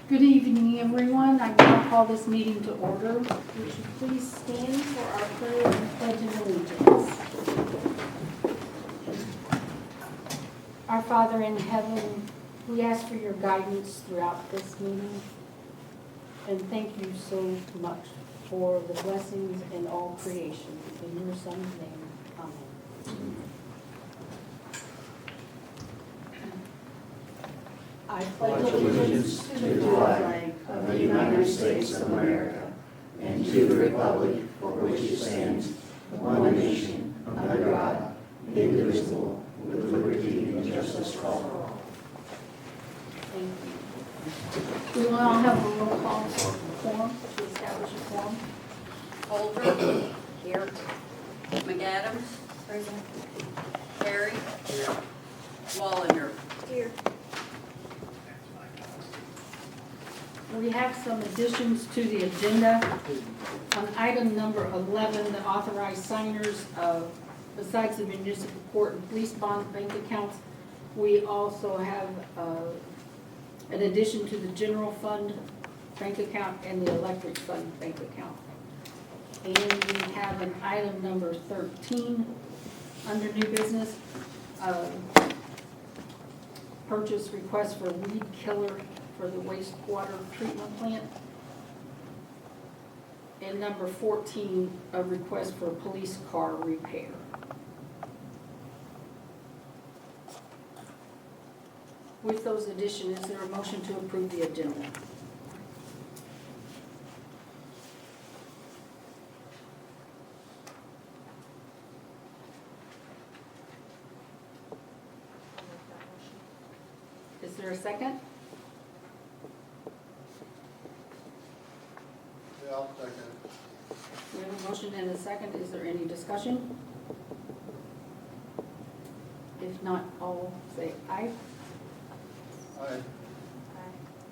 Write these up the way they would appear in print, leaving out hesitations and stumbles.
Good evening, everyone. I now call this meeting to order. Would you please stand for our prayer and pledge of allegiance? Our Father in heaven, we ask for your guidance throughout this meeting. And thank you so much for the blessings in all creation. In your Son's name, amen. I pledge allegiance to the flag of the United States of America and to the republic for which it stands, one nation, under God, indivisible, with liberty and justice for all. Thank you. We will now have a roll call for quorum, to establish a quorum. Holdren. Here. McAdams. Present. Perry. Here. Wallinger. Here. We have some additions to the agenda. On item number 11, the authorized signers of, besides the municipal court and police bond bank accounts, we also have an addition to the general fund bank account and the electric fund bank account. And we have an item number 13 under new business, purchase request for weed killer for the wastewater treatment plant. And number 14, a request for police car repair. With those additions, is there a motion to approve the agenda? Is there a second? Yeah, I'll second. We have a motion and a second. Is there any discussion? If not, all say aye. Aye.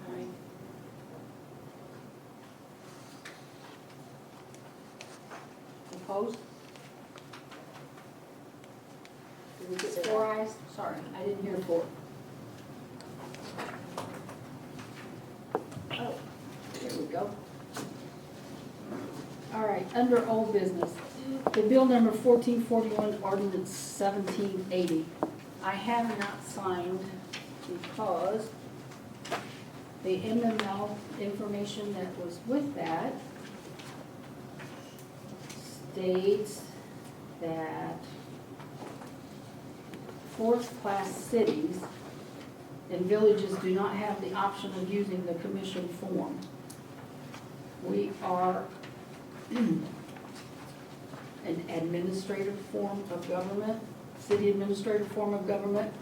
Aye. Opposed? Did we get 4 ayes? Sorry, I didn't hear 4. Oh, there we go. All right, under old business, the bill number 1441, ordinance 1780. I have not signed because the MML information that was with that states that fourth-class cities and villages do not have the option of using the commission form. We are an administrative form of government, city administrative form of government,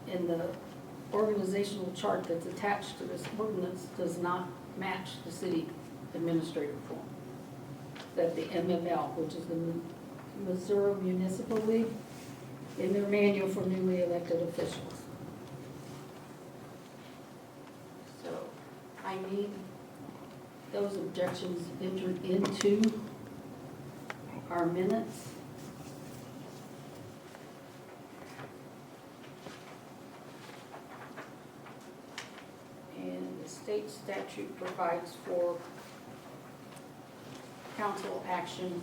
and the organizational chart that's attached to this ordinance does not match the city administrative form. That the MML, which is the Missouri Municipal League, in their manual for newly elected officials. So I need those objections entered into our minutes. And the state statute provides for council action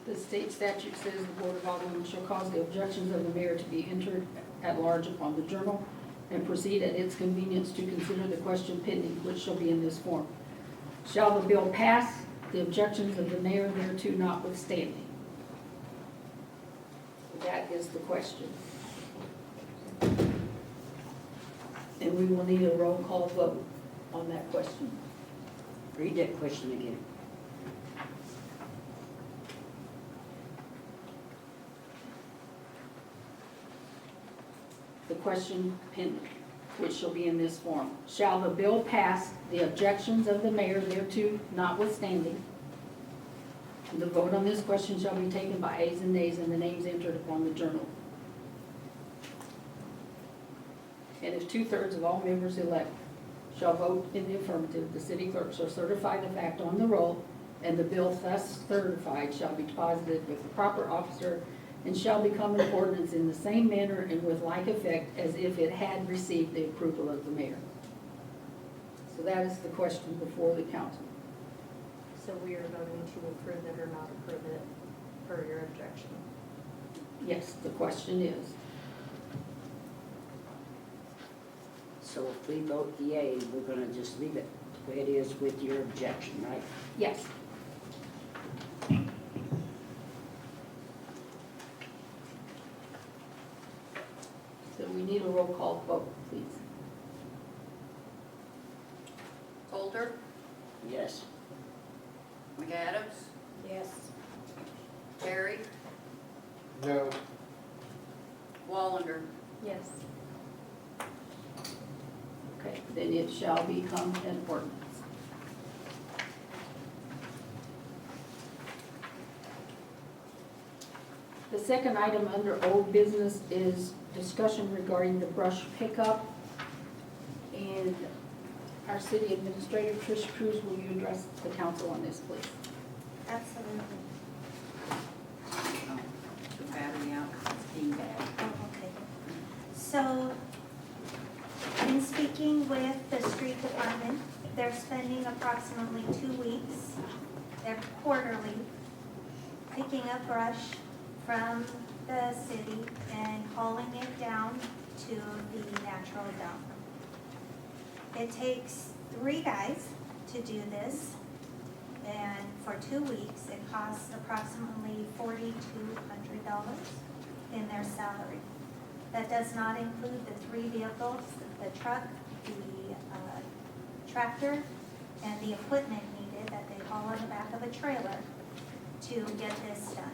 The state statute says the Board of Aldermen shall cause the objections of the mayor to be entered at large upon the journal and proceed at its convenience to consider the question pending, which shall be in this form. Shall the bill pass, the objections of the mayor thereto notwithstanding? That is the question. And we will need a roll call vote on that question. Read that question again. The question pending, which shall be in this form. Shall the bill pass, the objections of the mayor thereto notwithstanding? The vote on this question shall be taken by ayes and nays and the names entered upon the journal. and if 2/3 of all members elect shall vote in the affirmative, the city clerk shall certify the fact on the roll, and the bill thus certified shall be deposited with the proper officer and shall become an ordinance in the same manner and with like effect as if it had received the approval of the mayor. So that is the question before the council. So we are voting to approve it or not approve it per your objection. Yes, the question is, So if we vote yea, we're gonna just leave it the way it is with your objection, right? yes. So we need a roll call vote, please. Holder, Yes. McAdams, Yes. Harry, No. Wallander. Yes. Okay, then it shall become an ordinance. The second item under old business is discussion regarding the brush pickup. And our city administrator, Trish Cruz, will you address the council on this, please? Absolutely. Oh, the battery out, 'cause it's being bad. Oh, okay. So, in speaking with the street department, they're spending approximately 2 weeks, quarterly, picking up brush from the city and hauling it down to the natural dump. It takes 3 guys to do this, and for 2 weeks, it costs approximately $4,200 in their salary. That does not include the 3 vehicles, the truck, the tractor, and the equipment needed that they haul on the back of a trailer to get this done.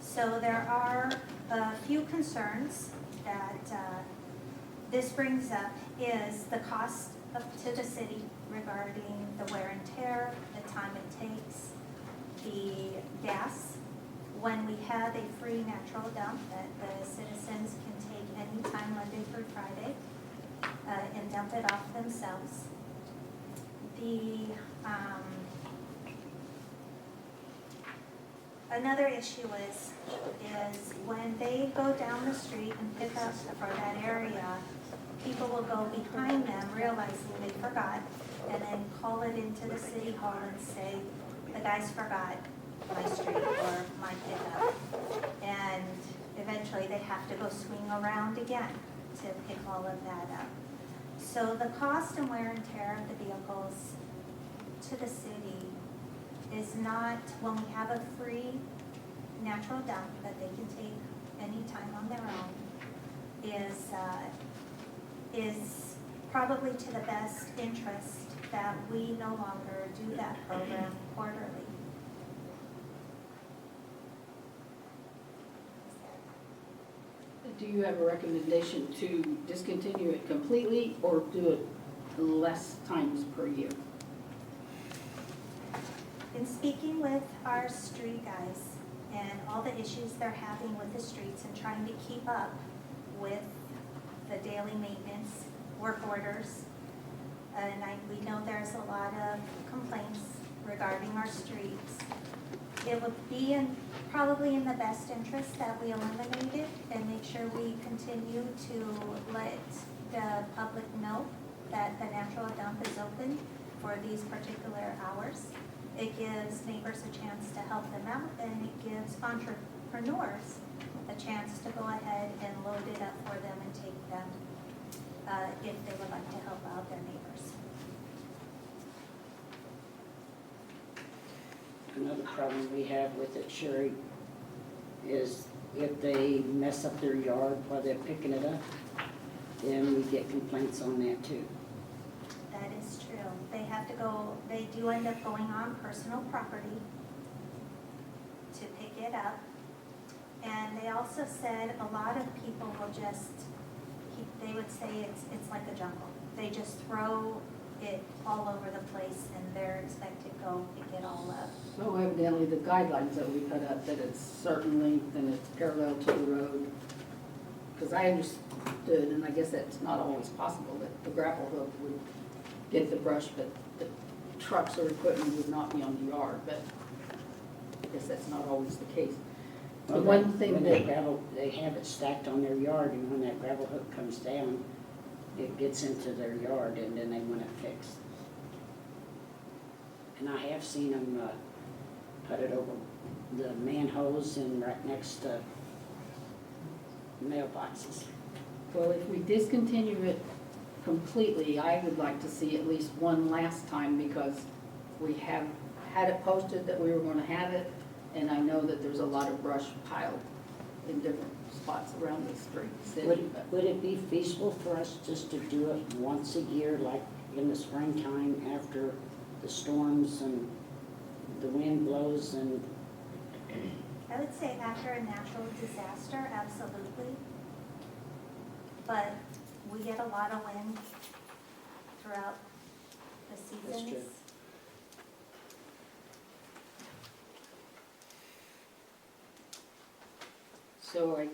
So there are a few concerns that this brings up is the cost to the city regarding the wear and tear, the time it takes, the gas. When we have a free natural dump that the citizens can take anytime Monday through Friday and dump it off themselves. Another issue is when they go down the street and pick up for that area, people will go behind them realizing they forgot and then call it into the city hall and say, the guys forgot my street or my pickup. And eventually they have to go swing around again to pick all of that up. So the cost and wear and tear of the vehicles to the city is not, when we have a free natural dump that they can take anytime on their own, is probably to the best interest that we no longer do that program quarterly. Do you have a recommendation to discontinue it completely or do it less times per year? In speaking with our street guys and all the issues they're having with the streets and trying to keep up with the daily maintenance, work orders, and we know there's a lot of complaints regarding our streets. It would be probably in the best interest that we eliminate it and make sure we continue to let the public know that the natural dump is open for these particular hours. It gives neighbors a chance to help them out, and it gives entrepreneurs a chance to go ahead and load it up for them and take them if they would like to help out their neighbors. Another problem we have with it, Sherry, is if they mess up their yard while they're picking it up, then we get complaints on that too. That is true. They have to go, they do end up going on personal property to pick it up. And they also said a lot of people will just, they would say it's like a jungle. They just throw it all over the place and they're expected to go pick it all up. So evidently the guidelines that we put up, that it's certain length and it's parallel to the road, because I understood, and I guess that's not always possible, that the grapple hook would get the brush, but the trucks or equipment would not be on the yard, but I guess that's not always the case. The Well, one when thing they that, gravel, they have it stacked on their yard, and when that gravel hook comes down, it gets into their yard, and then they want it fixed. And I have seen them, put it over the manholes and right next to mailboxes. well, if we discontinue it completely, I would like to see at least one last time, because we have had it posted that we were gonna have it, and I know that there's a lot of brush piled in different spots around the city. Would it be feasible for us just to do it once a year, like in the springtime after the storms and the wind blows and, I would say after a natural disaster, absolutely. But we get a lot of wind throughout the seasons. That's true. So I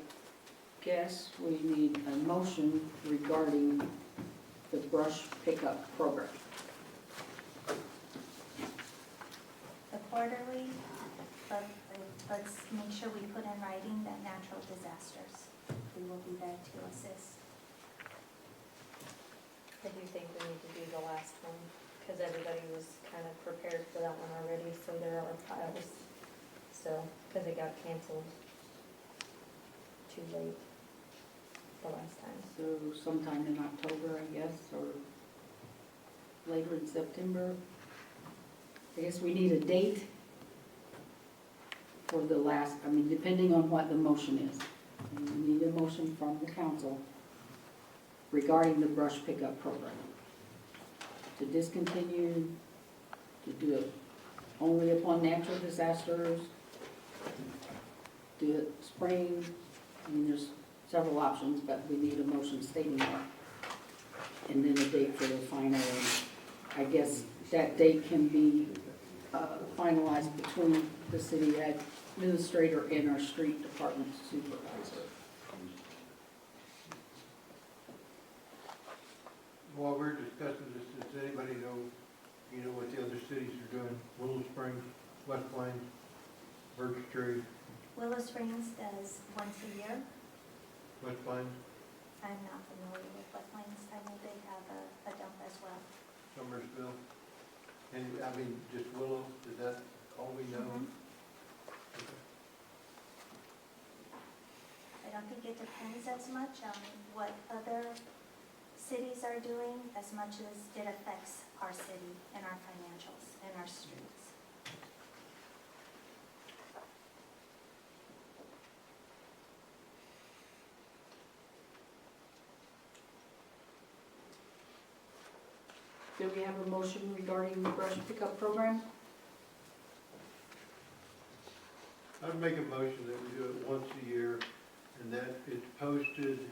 guess we need a motion regarding the brush pickup program. The quarterly, but let's make sure we put in writing that natural disasters, we will be there to assist. I do think we need to do the last one, because everybody was kind of prepared for that one already, so there are piles. So, because it got canceled too late the last time. So sometime in October, I guess, or later in September. I guess we need a date for the last, I mean, depending on what the motion is. And we need a motion from the council regarding the brush pickup program. To discontinue, to do it only upon natural disasters, do it spring. I mean, there's several options, but we need a motion stating that. And then a date for the final. I guess that date can be finalized between the city administrator and our street department supervisor. While we're discussing this, does anybody know, what the other cities are doing? Willow Springs, West Plains, Birch Tree, Willow Springs does once a year. West Plains, I'm not familiar with what Plains, I know they have a dump as well. Somersville. And, just Willow, is that all we know? Mhm. Okay. I don't think it depends as much on what other cities are doing as much as it affects our city and our financials and our streets. Do we have a motion regarding the brush pickup program? I'd make a motion that we do it once a year and that it's posted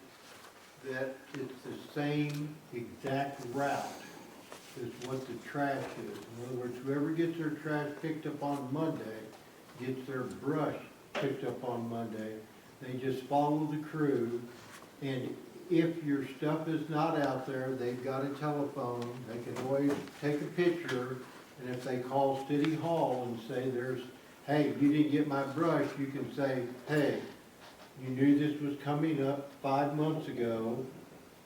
that it's the same exact route as what the trash is. In other words, whoever gets their trash picked up on Monday, gets their brush picked up on Monday. They just follow the crew, and if your stuff is not out there, they've got a telephone, they can always take a picture, and if they call City Hall and say hey, you didn't get my brush, you can say, hey, you knew this was coming up 5 months ago.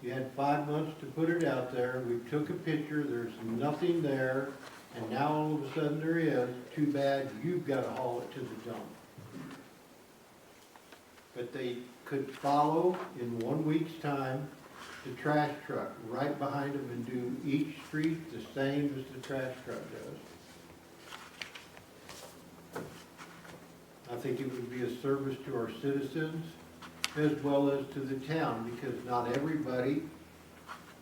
You had 5 months to put it out there. We took a picture. There's nothing there. And now all of a sudden there is. Too bad you've got to haul it to the dump. But they could follow in 1 week's time the trash truck right behind them and do each street the same as the trash truck does. I think it would be a service to our citizens as well as to the town, because not everybody,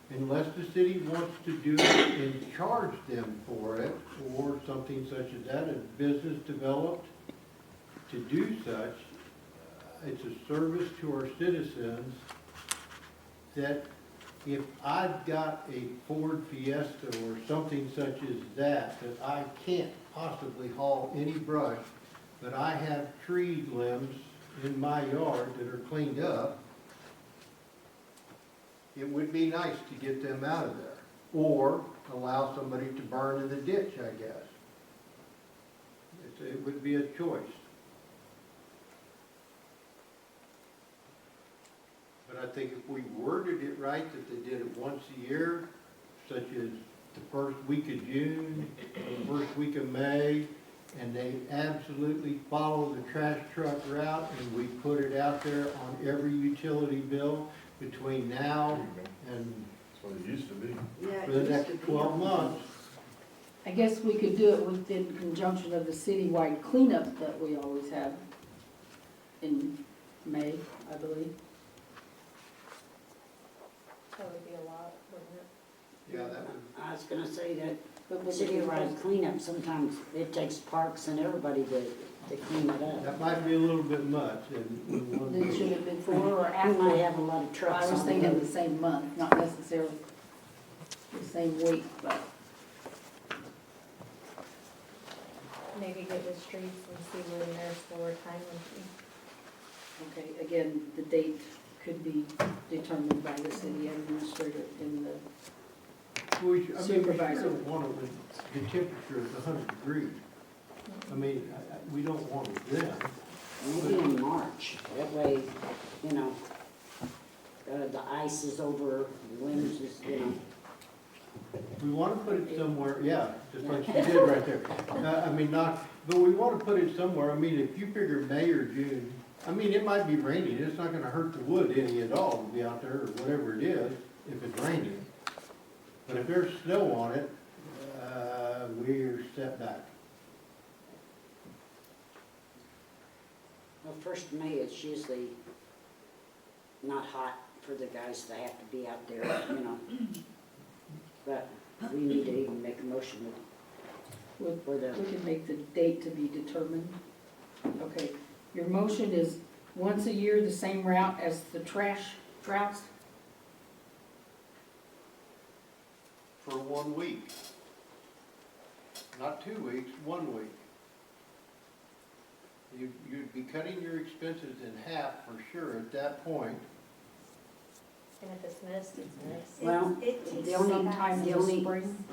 unless the city wants to do it and charge them for it, or something such as that, a business developed to do such, it's a service to our citizens that if I've got a Ford Fiesta or something such as that I can't possibly haul any brush, but I have tree limbs in my yard that are cleaned up, it would be nice to get them out of there. Or allow somebody to burn in the ditch, I guess. It would be a choice. But I think if we worded it right, that they did it once a year, such as the first week of June, the first week of May, and they absolutely follow the trash truck route, and we put it out there on every utility bill between now and That's what it used to be. Yeah, for the next 12 months. I guess we could do it within conjunction of the citywide cleanup that we always have in May, I believe. That would be a lot, wouldn't it? Yeah, that would, I was gonna say that But with citywide cleanup, sometimes it takes parks and everybody to clean it up. that might be a little bit much, and we want Then should to. have been before or We after. might have a lot of trucks I was on the thinking road. the same month, not necessarily the same week, but Maybe get with streets and see when their slower time would be. okay, again, the date could be determined by the city administrator in the, I mean, we Supervisor. sure don't want it when the temperature is 100 degrees. I mean, we don't want it then. Maybe in March, that way, you know, the ice is over, the wind is, you know. We want to put it somewhere, yeah, just like you did right there. I mean, but we want to put it somewhere, I mean, if you figure May or June, I mean, it might be raining, it's not gonna hurt the wood any at all to be out there, or whatever it is, if it's raining. But if there's snow on it, we're set back. Well, first of May, it's usually not hot for the guys that have to be out there, you know. But we need to even make a motion for the, we can make the date to be determined. Okay, your motion is once a year, the same route as the trash routes? For 1 week. Not 2 weeks, 1 week. You'd be cutting your expenses in half for sure at that point. And if it's missed, it's missed. Well, It takes the only Sometime in the the only- spring?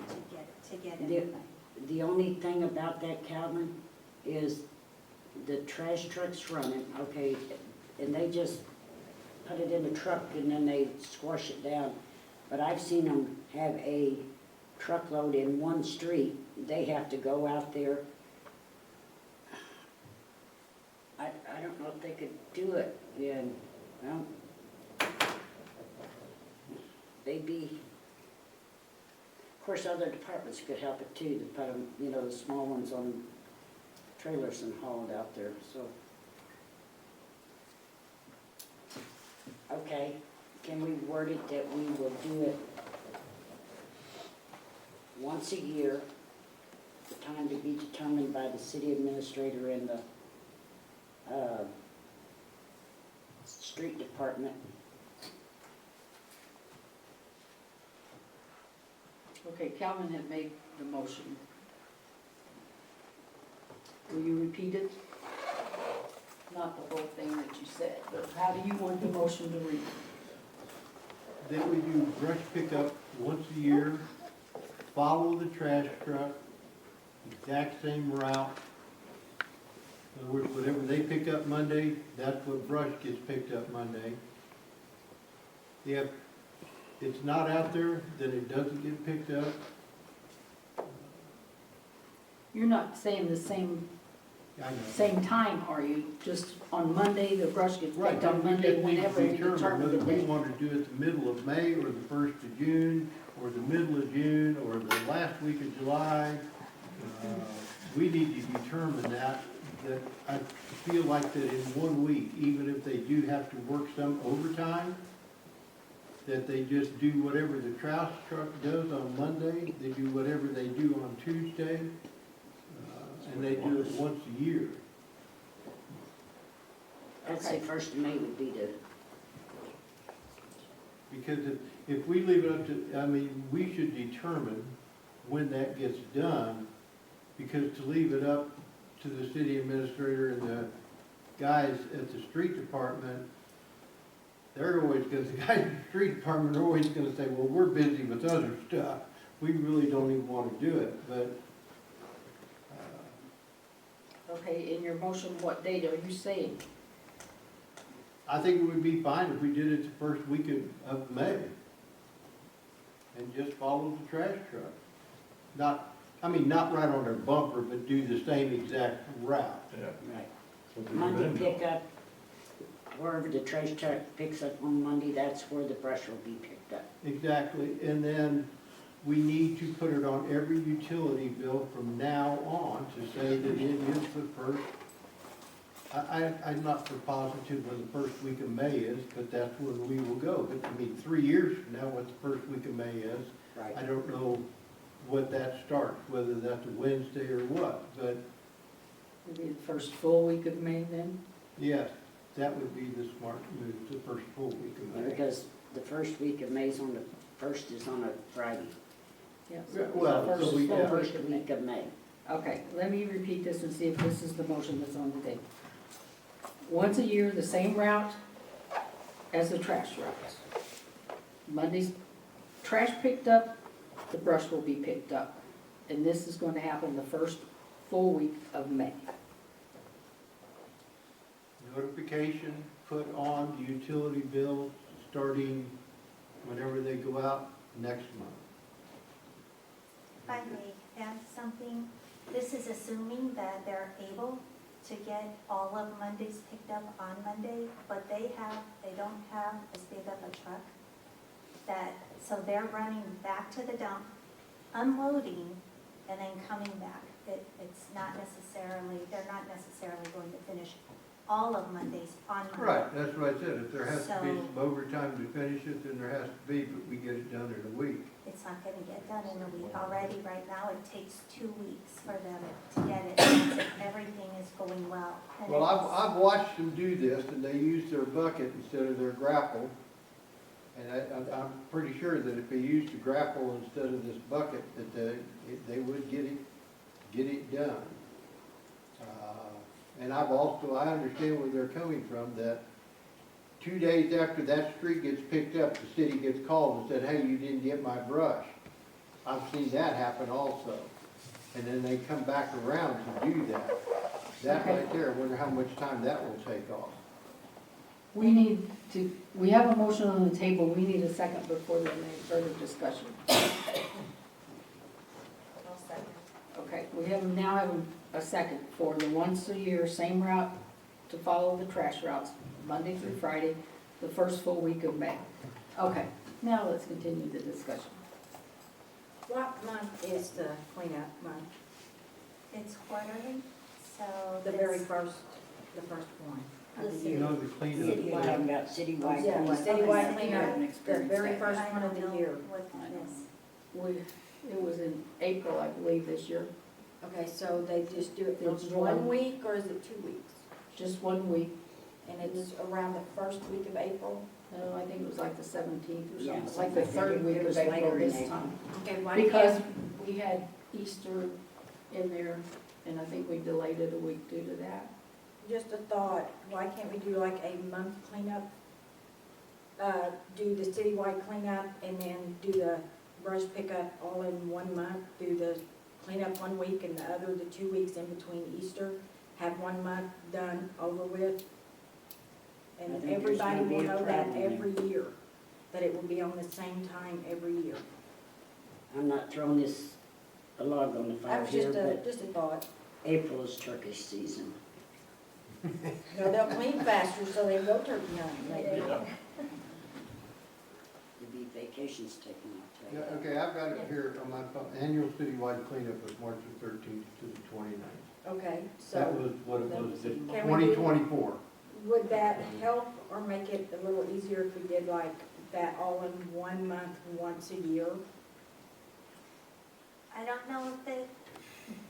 to get it The- anyway. the only thing about that, Calvin, is the trash truck's running, okay, and they just put it in the truck and then they squash it down. But I've seen them have a truckload in one street, they have to go out there. I don't know if they could do it, and, well, they'd be, of course, other departments could help it too, to put them, you know, the small ones on trailers and haul it out there, so. Okay, can we word it that we will do it once a year, the time to be determined by the city administrator and the, street department? Okay, Calvin had made the motion. Will you repeat it? Not the whole thing that you said, but how do you want the motion to read? Then we do brush pickup once a year, follow the trash truck, exact same route. In other words, whatever they pick up Monday, that's what brush gets picked up Monday. If it's not out there, then it doesn't get picked up. You're not saying the same I know. time, are you? Just on Monday, the brush gets Right, picked on then we Monday, just need to whenever we determine determine whether the we date. want to do it the middle of May, or the 1st of June, or the middle of June, or the last week of July. We need to determine that I feel like that in 1 week, even if they do have to work some overtime, that they just do whatever the trash truck does on Monday, they do whatever they do on Tuesday, and they do it once a year. I'd say first of May would be the, Because if we leave it up to, I mean, we should determine when that gets done, because to leave it up to the city administrator and the guys at the street department, they're always gonna, the guys in the street department are always gonna say, well, we're busy with other stuff. We really don't even wanna do it, but, Okay, in your motion, what date are you saying? I think it would be fine if we did it the first week of May. And just follow the trash truck. Not right on their bumper, but do the same exact route. Right. Monday pickup, wherever the trash truck picks up on Monday, that's where the brush will be picked up. Exactly, and then we need to put it on every utility bill from now on to say that it is the first. I'm not for positive when the first week of May is, but that's when we will go. But 3 years from now, what the first week of May is, Right. I don't know what that starts, whether that's a Wednesday or what, but Maybe the first full week of May then? yes, that would be the smart move, the first full week of May. Because the first week of May's on the, first is on a Friday. Yeah. Yeah, well, First so we- full yeah. First week of May. week of May. Okay, let me repeat this and see if this is the motion that's on the table. Once a year, the same route as the trash routes. Monday's trash picked up, the brush will be picked up. And this is going to happen the first full week of May. Notification put on the utility bill starting whenever they go out next month. If I may add something, this is assuming that they're able to get all of Mondays picked up on Monday, but they don't have as big of a truck so they're running back to the dump, unloading, and then coming back. They're not necessarily going to finish all of Mondays on Monday. Right, that's what I said, if there has to be So- some overtime to finish it, then there has to be, but we get it done in a week. It's not gonna get done in a week already. Right now, it takes 2 weeks for them to get it done if everything is going well. And Well, it's- I've watched them do this, and they use their bucket instead of their grapple. And I'm pretty sure that if they used the grapple instead of this bucket, that they would get it done. And I understand where they're coming from, that 2 days after that street gets picked up, the city gets called and said, hey, you didn't get my brush. I've seen that happen also. And then they come back around to do that. That right there, I wonder how much time that will take off. We have a motion on the table, we need a second before there's any further discussion. I'll second. Okay, we now have a second for the once a year, same route to follow the trash routes, Monday through Friday, the first full week of May. Okay, now let's continue the discussion. What month is the cleanup month? It's quarterly, so. The this- first one of the You year? know, the cleanup. We're talking about citywide. Yeah, cleanup. citywide Okay. cleanup, the very first I one of don't the know year. what that is. It was in April, I believe, this year, Okay, so they just do it for It's 1 one. week, or is it 2 weeks? just 1 week. And it's around the first week of April? I think it was like the 17th or Yeah, something, it's like the I think third week it of was April later in this April. time. Okay, why Because can't, we had Easter in there, and I think we delayed it a week due to that. just a thought, why can't we do like a month cleanup? Do the citywide cleanup and then do the brush pickup all in 1 month? Do the cleanup 1 week and the other, the 2 weeks in between Easter? Have 1 month done over with? I And think there's everybody gonna be will a know that problem there. every year, that it will be on the same time every year. I'm not throwing this a log on the That fire was here, just a, but just a thought. April is turkey season. No, they'll clean faster so they go turkey hunting, maybe. There'll be vacations taken off. Yeah, okay, I've got it here on my phone. Annual citywide cleanup was March the 13th to the 29th. Okay, That so was what it was, Can we do- 2024. would that help or make it a little easier if we did like that all in 1 month, once a year? I don't know if it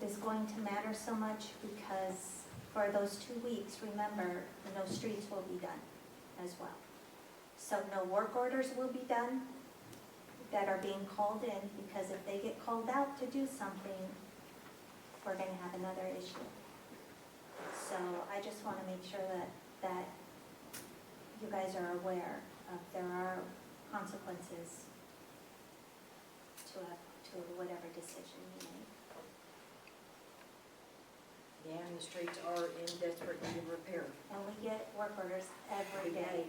is going to matter so much because for those 2 weeks, remember, no streets will be done as well. So no work orders will be done that are being called in, because if they get called out to do something, we're gonna have another issue. So I just wanna make sure that you guys are aware there are consequences to whatever decision you make. Yeah, and the streets are in desperate need of repair. And we get work orders every day.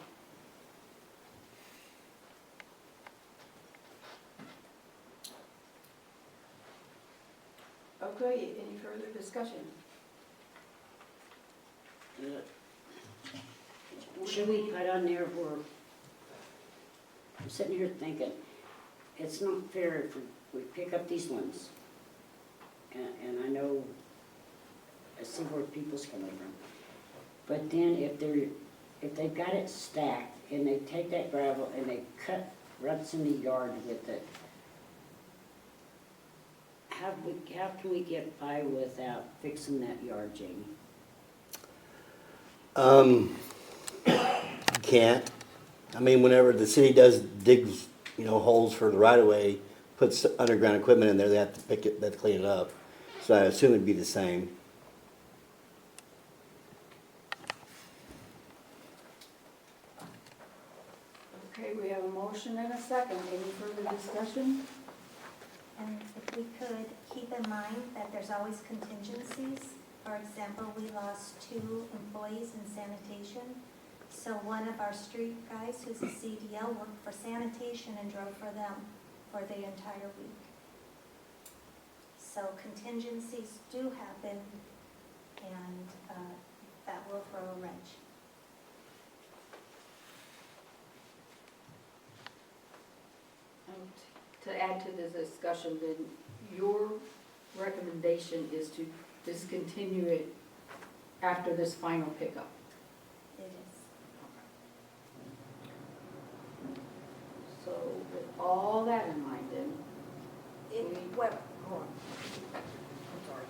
Okay, any further discussion? Should we put on there where, I'm sitting here thinking, it's not fair if we pick up these ones. And I know, I see where people's coming from. But then if they've got it stacked and they take that gravel and they cut ruts in the yard with it, how can we get by without fixing that yard, Jamie? Can't. I mean, whenever the city does digs, holes for the right of way, puts underground equipment in there, they have to pick it, they have to clean it up. So I assume it'd be the same. Okay, we have a motion and a second. Any further discussion? And if we could keep in mind that there's always contingencies. For example, we lost 2 employees in sanitation. So one of our street guys, who's a CDL, worked for sanitation and drove for them for the entire week. So contingencies do happen, and that will throw a wrench. To add to the discussion, then your recommendation is to discontinue it after this final pickup. It is. So with all that in mind then, Hold on. I'm sorry.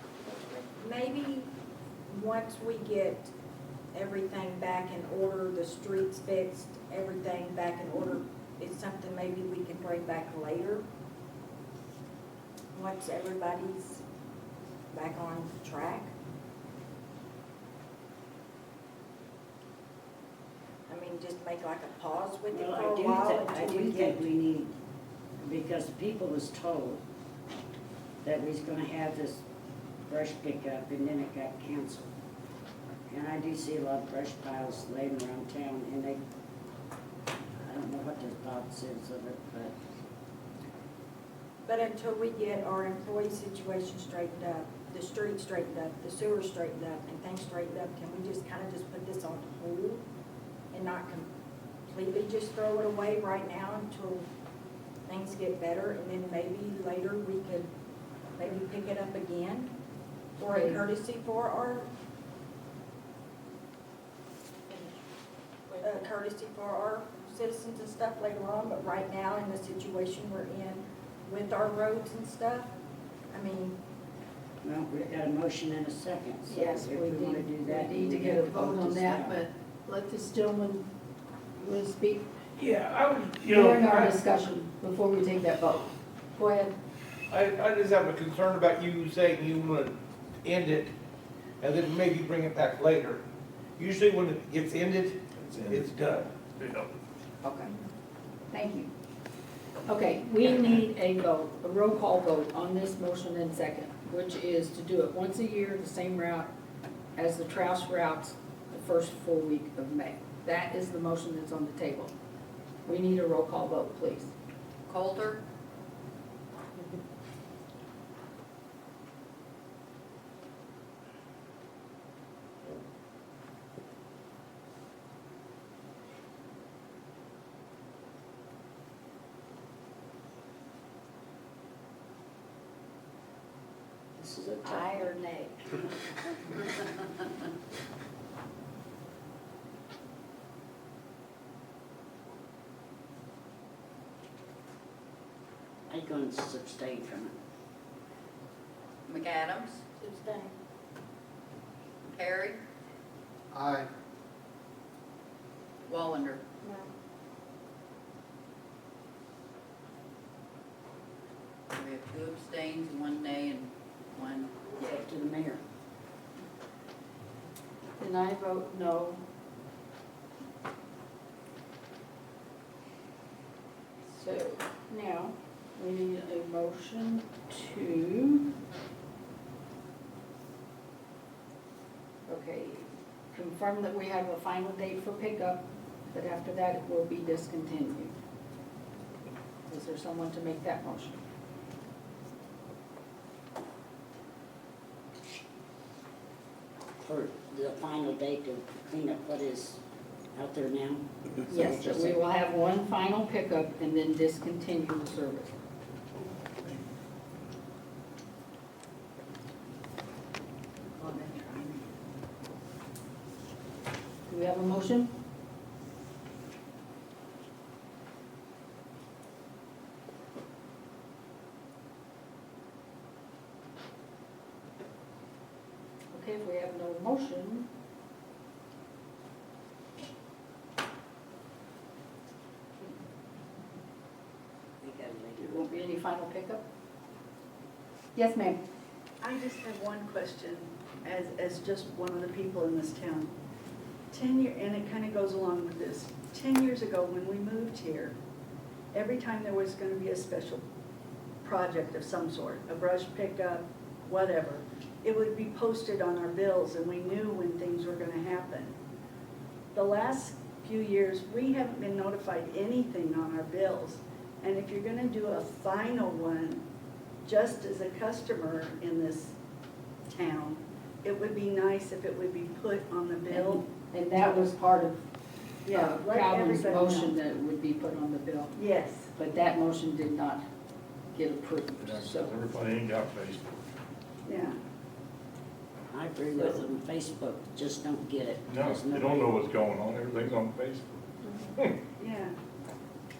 Maybe once we get everything back in order, the streets fixed, everything back in order, it's something maybe we can bring back later. Once everybody's back on track. I mean, just make like a pause with it Well, for a while I until we do get. think we need, because people was told that we was gonna have this brush pickup and then it got canceled. And I do see a lot of brush piles laying around town and I don't know what the thoughts is of it, But until we get our employee situation straightened up, the street straightened up, the sewer straightened up, and things straightened up, can we just kind of just put this on hold and not completely just throw it away right now until things get better, and then maybe later we could maybe pick it up again for a courtesy for our, citizens and stuff later on, but right now in the situation we're in with our roads and stuff, I mean, well, we've got a motion and a second. So yes, if we wanna do that, need to we get a can vote on this that, down. but let this gentleman, will speak Yeah, I would, during our discussion before we take that vote. Go ahead. I just have a concern about you saying you want to end it and then maybe bring it back later. Usually when it gets ended, it's done. Okay. Thank you. Okay, we need a vote, a roll call vote on this motion and second, which is to do it once a year, the same route as the Trouse routes, the first full week of May. That is the motion that's on the table. We need a roll call vote, please. Coulter? This is a tough Aye or one. nay? I'm going to abstain from it. McAdams? Abstain. Perry? Aye. Wallander? No. We have 2 abstains, 1 nay, and 1 It's up to the mayor. Then I vote no. So now, we need a motion to, okay, confirm that we have a final date for pickup, but after that it will be discontinued. Is there someone to make that motion? For the final date to clean up what is out there now? Yes, that we will have one final pickup and then discontinue the service. Do we have a motion? Okay, if we have no motion, there won't be any final pickup? Yes, ma'am. I just have one question, as just one of the people in this town. 10 year, and it kind of goes along with this. 10 years ago, when we moved here, every time there was going to be a special project of some sort, a brush pickup, whatever, it would be posted on our bills, and we knew when things were going to happen. The last few years, we haven't been notified anything on our bills. And if you're going to do a final one, just as a customer in this town, it would be nice if it would be put on the bill. And that was part of Let Calvin's everybody motion know. that it would be put on the bill. Yes, But that motion did not get approved, so. Everybody ain't got Facebook. yeah. I agree with them, Facebook, just don't get it. No, There's they don't know what's going on, everything's on Facebook. Yeah,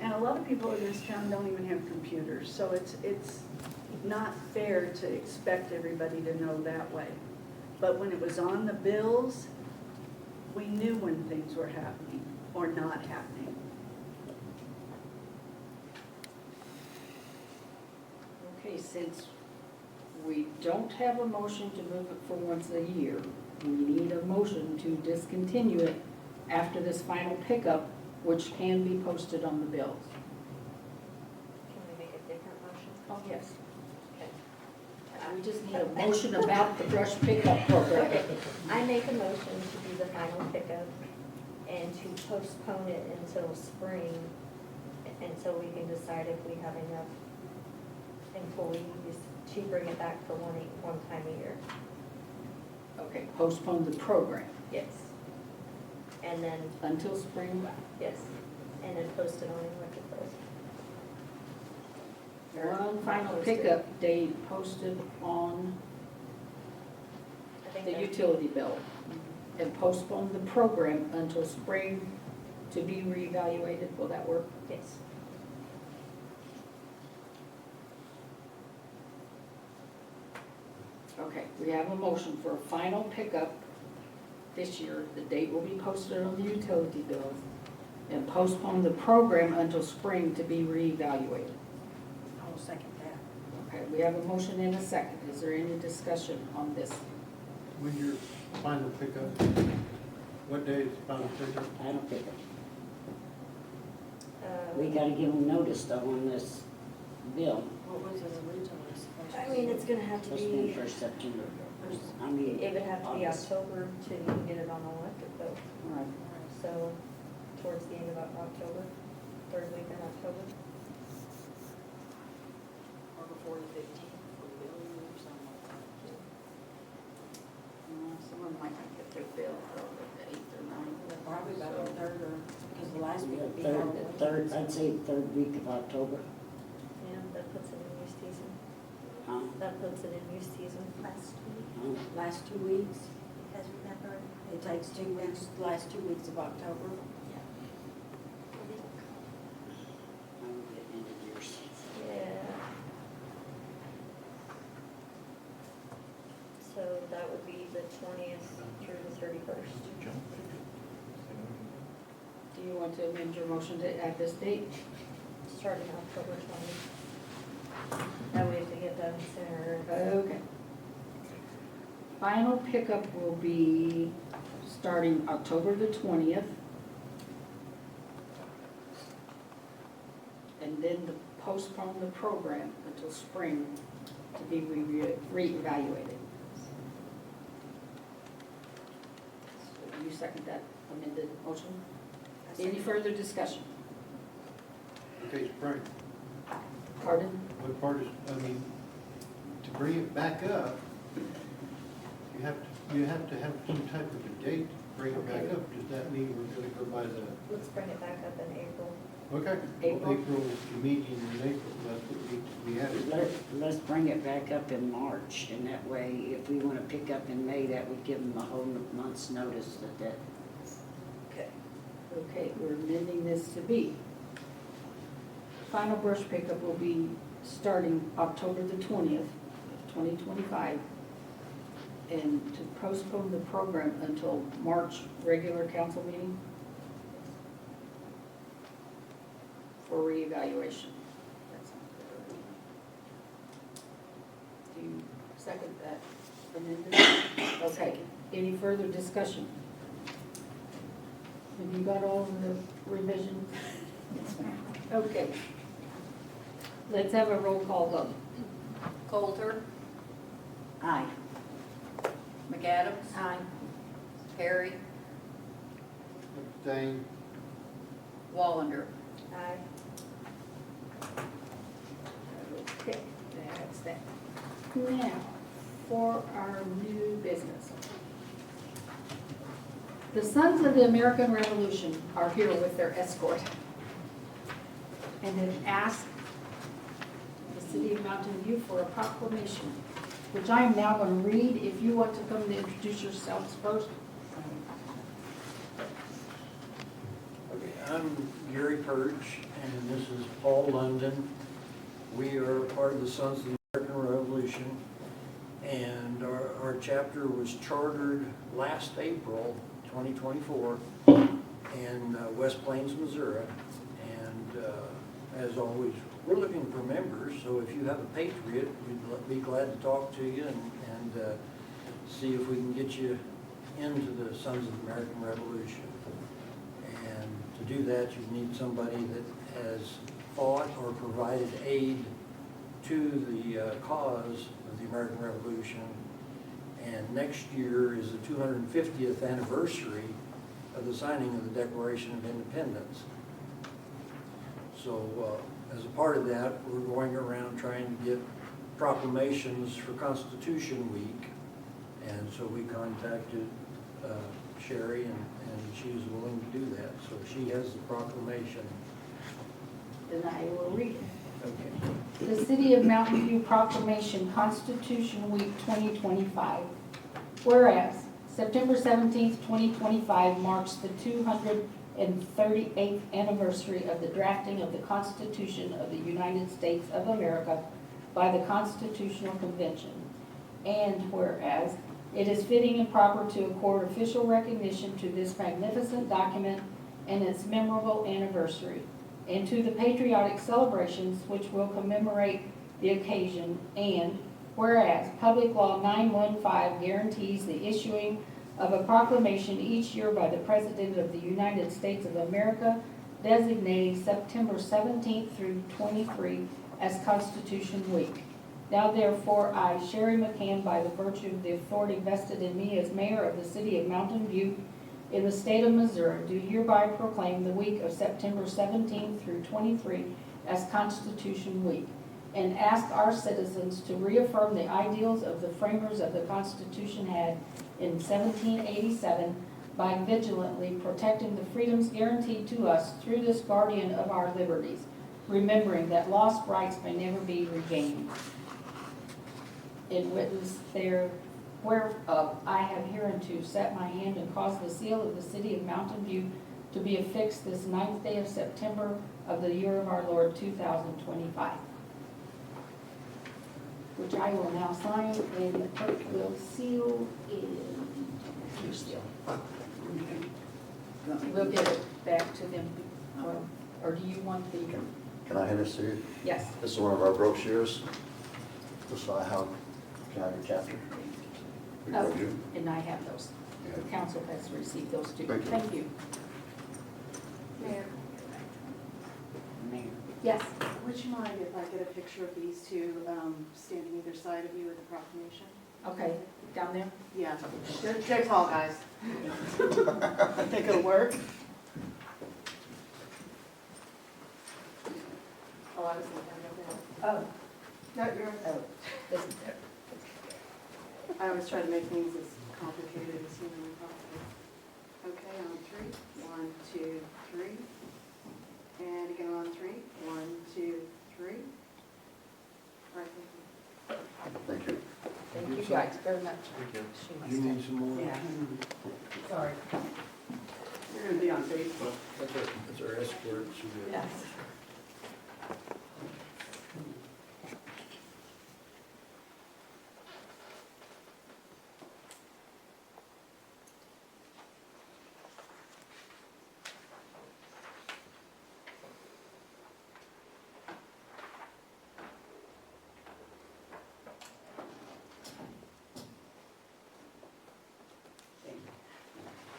and a lot of people in this town don't even have computers, so it's not fair to expect everybody to know that way. But when it was on the bills, we knew when things were happening or not happening. Okay, since we don't have a motion to move it for once a year, we need a motion to discontinue it after this final pickup, which can be posted on the bills. Can we make a different motion? Oh, yes. Okay. We just need a motion about the brush pickup program. I make a motion to do the final pickup and to postpone it until spring, until we can decide if we have enough employees to bring it back for one time a year. Okay, postpone the program Yes. And then, until spring. yes, and then post it on Electric Post. One final pickup date posted on I think the that's- utility bill. And postpone the program until spring to be reevaluated. Will that work? Yes. Okay, we have a motion for a final pickup this year. The date will be posted on the utility bills. And postpone the program until spring to be reevaluated. I will second that. Okay, we have a motion and a second. Is there any discussion on this? When your final pickup, what day is the final pickup? I don't think, Uh, we gotta give them notice though on this bill, What was it originally supposed to be? I mean, it's gonna have to supposed to be be, first September. I mean, it would have to be August. October to even get it on electric though. All right. So towards the end of October, third week in October. Or before the 15th, for the billing or something like that. Someone might not get their bill till the 8th or 9th. Probably about the third or, because the last week Yeah, would be third, Halloween. I'd say third week of October, Yeah, that puts it in use season. huh? That puts it in use season. Last week, Huh? Last 2 weeks, because remember, it takes 2 weeks, last 2 weeks of October. I'm getting into your season. Yeah. So that would be the 20th through the 31st. Do you want to amend your motion to add this date? Starting October 20th. That way if they get done sooner. Okay. Final pickup will be starting October the 20th. and then to postpone the program until spring to be reevaluated. So you second that amended motion? Any further discussion? Okay, spring. Pardon? What part is, I mean, to bring it back up, you have to have some type of a date to bring it back Okay. up. Does that mean we're gonna go by the, Let's bring it back up in April. okay? April. April, the meeting in April, that's what needs to be added. Let's bring it back up in March, and that way, if we wanna pick up in May, that would give them a whole month's notice that. Okay, we're amending this to be. Final brush pickup will be starting October the 20th, 2025. And to postpone the program until March regular council meeting for reevaluation. That sounds better. Do you second that amendment? Okay, any further discussion? Have you got all of the revisions? Okay. Let's have a roll call vote. Coulter, Aye. McAdams, Aye. Perry, Abstain. Wallander. Aye. Okay, that's that. Now, for our new business. The Sons of the American Revolution are here with their escort and have asked the City of Mountain View for a proclamation, which I am now going to read. If you want to come and introduce yourselves first. Okay, I'm Gary Purge, and this is Paul London. We are part of the Sons of the American Revolution, and our chapter was chartered last April 2024 in West Plains, Missouri. And as always, we're looking for members, so if you have a patriot, we'd be glad to talk to you and see if we can get you into the Sons of the American Revolution. And to do that, you need somebody that has fought or provided aid to the cause of the American Revolution. And next year is the 250th anniversary of the signing of the Declaration of Independence. So as a part of that, we're going around trying to get proclamations for Constitution Week. And so we contacted Sherry, and she was willing to do that. So she has the proclamation. Then I will read it. Okay. The City of Mountain View Proclamation, Constitution Week 2025. Whereas September 17th, 2025 marks the 238th anniversary of the drafting of the Constitution of the United States of America by the Constitutional Convention. And whereas it is fitting and proper to accord official recognition to this magnificent document and its memorable anniversary, and to the patriotic celebrations which will commemorate the occasion. And whereas Public Law 915 guarantees the issuing of a proclamation each year by the President of the United States of America designating September 17th through 23 as Constitution Week. Now therefore, I, Sherry McCann, by the virtue of the authority vested in me as mayor of the City of Mountain View in the state of Missouri, do hereby proclaim the week of September 17th through 23 as Constitution Week, and ask our citizens to reaffirm the ideals of the framers of the Constitution had in 1787 by vigilantly protecting the freedoms guaranteed to us through this guardian of our liberties, remembering that lost rights may never be regained. In witness there whereof I have hereunto set my hand and caused the seal of the City of Mountain View to be affixed this 9th day of September of the year of our Lord 2025. Which I will now sign, and the clerk will seal in your seal. We'll give it back to them, or do you want the, Can I hand this to you? yes. This is one of our brochures. This is how, can I have your chapter? Oh, and I have those. The council has received those too. Thank you. Thank you. Mayor, Mayor. Yes, Would you mind if I get a picture of these two standing either side of you with the proclamation? okay, down there. Yeah, they're tall guys. Think it'll work? Oh, I was looking over there. Oh, No, you're, oh, this is there. I always try to make things as complicated as humanly possible. Okay, on three. 1, 2, 3. And again on 3. 1, 2, 3. All right, thank you. Thank you. Thank you guys very much. She must You have- need some more? Yeah. Sorry. You're gonna be on Facebook. That's our escort. She did. Yes.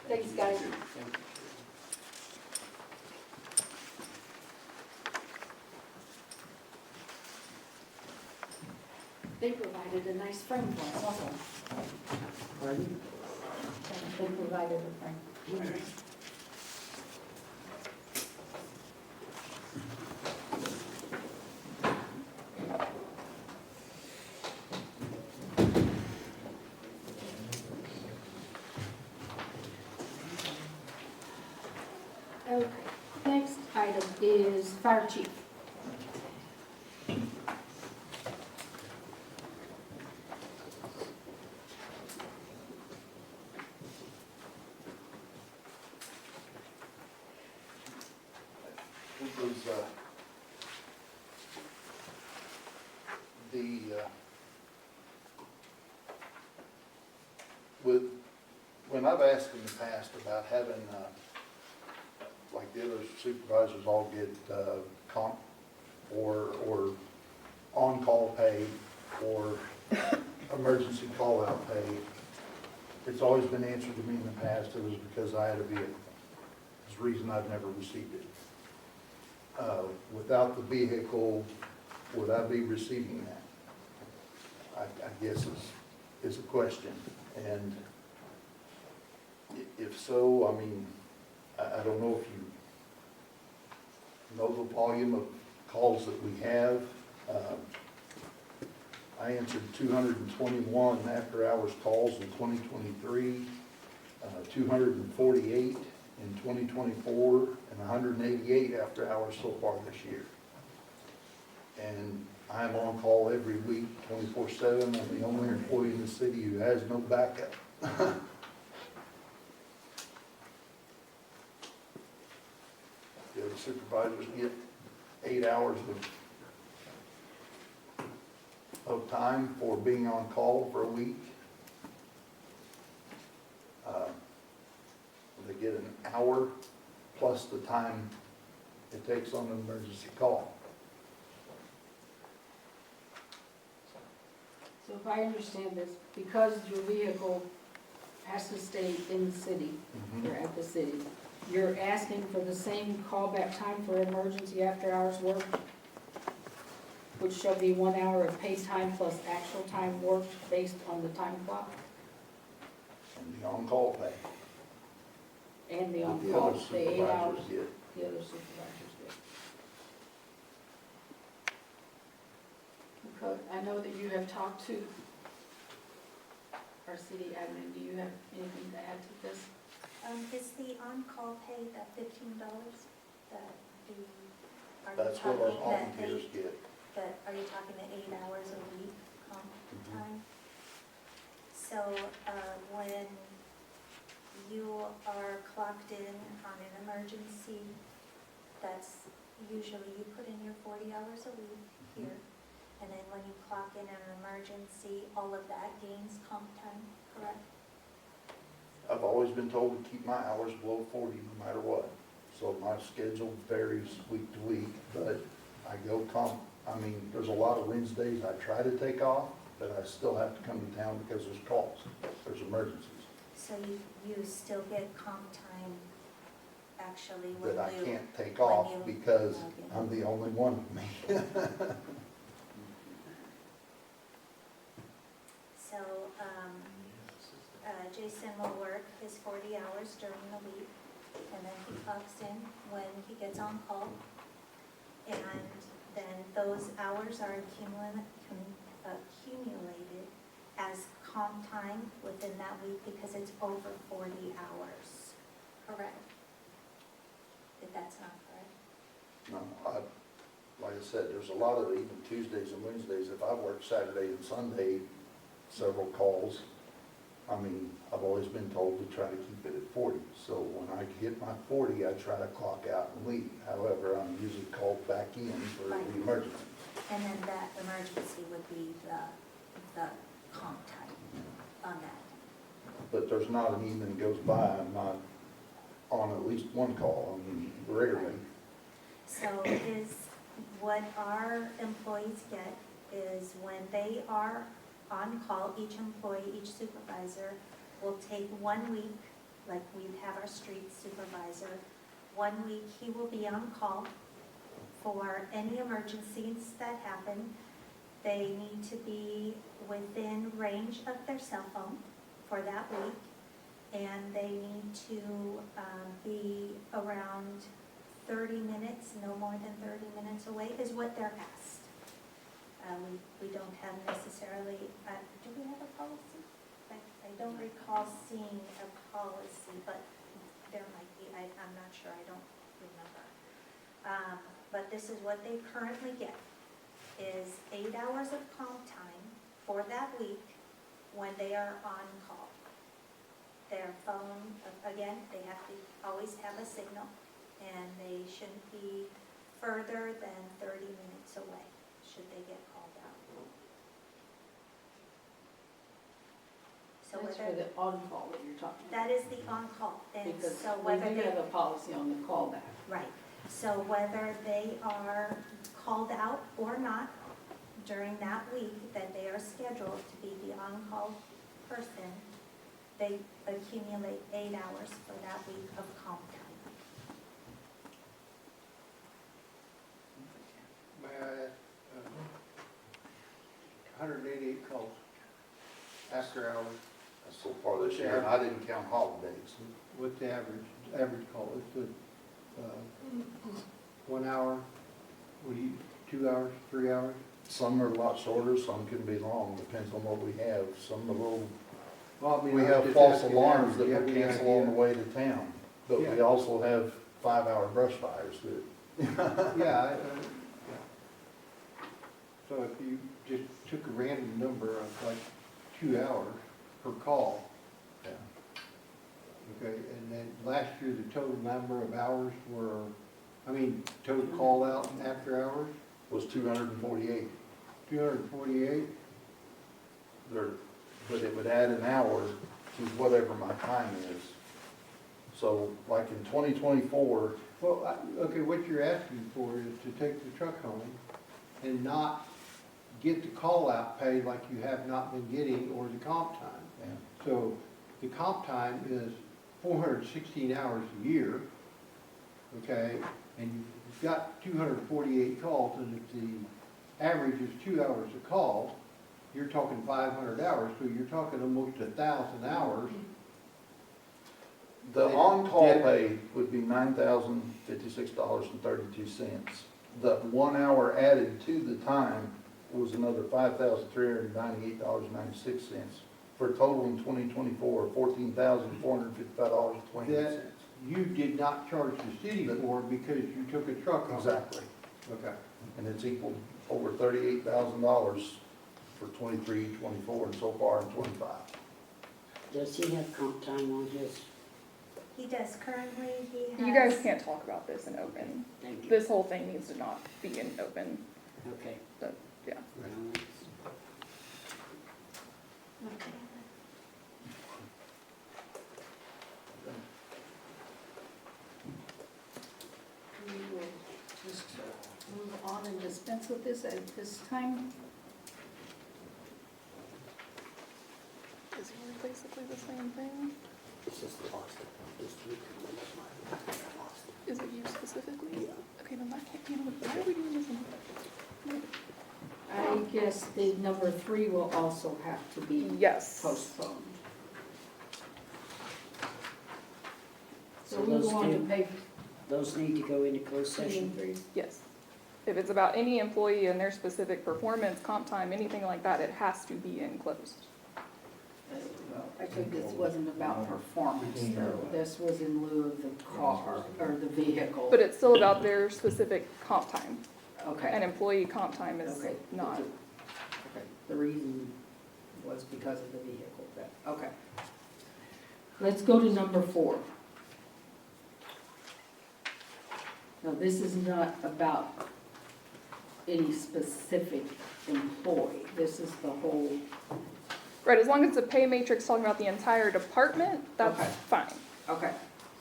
Thanks, guys. They provided a nice frame for us also. Pardon? They provided a frame. Okay, next item is fire chief. It was, when I've asked in the past about having, like the other supervisors all get, comp or on-call pay or emergency call-out pay, it's always been answered to me in the past, it was because I had a vehicle. It's the reason I've never received it. Without the vehicle, would I be receiving that? I guess is a question. And if so, I mean, I don't know if you know the volume of calls that we have. I answered 221 after-hours calls in 2023, 248 in 2024, and 188 after-hours so far this year. And I'm on call every week, 24/7. I'm the only employee in the city who has no backup. The other supervisors get 8 hours of time for being on call for a week. They get an hour plus the time it takes on an emergency call. So if I understand this, because your vehicle has to stay in the city, or at the city, you're asking for the same callback time for emergency after-hours work, which shall be 1 hour of paid time plus actual time worked based on the time clock And the on-call pay. and the that on-call, other the 8 hours supervisors get. the other supervisors get. Okay, I know that you have talked to our city admin. Do you have anything to add to this? Is the on-call pay that $15 that the, are you That's what our talking that volunteers they, get. that, are you talking the 8 hours a week comp Mhm. time? So, when you are clocked in on an emergency, that's usually you put in your 40 hours a week here. And then when you clock in an emergency, all of that gains comp time, correct? I've always been told to keep my hours below 40 no matter what. So my schedule varies week to week, but I go there's a lot of Wednesdays I try to take off, but I still have to come to town because there's calls, there's emergencies. So you still get comp time actually when that I you. can't take when off you because log in. I'm the only one of me. So, Jason will work his 40 hours during the week, and then he clocks in when he gets on call. And then those hours are accumulated as comp time within that week because it's over 40 hours. Correct? If that's not correct? No, like I said, there's a lot of, even Tuesdays and Wednesdays, if I work Saturday and Sunday, several calls, I mean, I've always been told to try to keep it at 40. So when I hit my 40, I try to clock out and leave. However, I'm usually called back in for Right. the emergency. And then that emergency would be the comp time on that. But there's not an evening goes by, I'm not on at least one call, I mean, rarely. So what our employees get is when they are on call, each employee, each supervisor will take 1 week, like we'd have our street supervisor, 1 week he will be on call for any emergencies that happen. They need to be within range of their cell phone for that week, and they need to be around 30 minutes, no more than 30 minutes away is what they're asked. We don't have necessarily, do we have a policy? I don't recall seeing a policy, but there might be, I'm not sure, I don't remember. But this is what they currently get, is 8 hours of comp time for that week when they are on call. Their phone, again, they have to always have a signal, and they shouldn't be further than 30 minutes away, should they get called out. So That's for whether, the on-call that you're talking about. that is the on-call, and Because so we whether do they. have a policy on the callback. Right, so whether they are called out or not during that week that they are scheduled to be the on-call person, they accumulate 8 hours for that week of comp time. May I ask, 188 calls after hours, So far this year, and I didn't count holidays. what's the average call? It's 1 hour, 2 hours, 3 hours? Some are a lot shorter, some can be long, depends on what we have. Some are little, Well, I mean, we I was have just false asking alarms average. that Do you have we any cancel on the idea? way to town. But we Yeah. also have 5-hour brush fires that, Yeah. So if you just took a random number of like 2 hours per call, yeah. okay, and then last year, the total number of hours were, total call out and after hours, Was 248. 248? There, but it would add an hour to whatever my time is. So like in 2024, Well, okay, what you're asking for is to take the truck home and not get the call-out pay like you have not been getting, or the comp time. yeah, So the comp time is 416 hours a year, okay? And you've got 248 calls, and if the average is 2 hours a call, you're talking 500 hours, so you're talking almost 1,000 hours. the on-call Yeah. pay would be $9,056.32. The 1 hour added to the time was another $5,398.96, for a total in 2024 of $14,455.28. That you did not charge the city for because you took a truck home. Exactly. Okay. And it's equal over $38,000 for 23, 24, and so far in 25. Does he have comp time on his? He does currently, he has. You guys can't talk about this in open. Thank you. This whole thing needs to not be in open, Okay. but, yeah. Okay. We will just move on and dispense with this at this time. Is it basically the same thing? It's just lost it this week. specifically? Okay, no, that can't be, why are we doing this one? I guess the number 3 will also have to be Yes. postponed. So So we'll those go on to two- pay Those need to go into closed 2 session. and 3. Yes. If it's about any employee and their specific performance, comp time, anything like that, it has to be in closed. I think this wasn't about performance though. This was in lieu of the car or the vehicle. But it's still about their specific comp time. An Okay. employee comp time is Okay. not. Okay. The reason was because of the vehicle. Okay. Let's go to number 4. Now, this is not about any specific employee. This is the whole, Right, as long as the pay matrix talking about the entire department, that's Okay. fine. okay.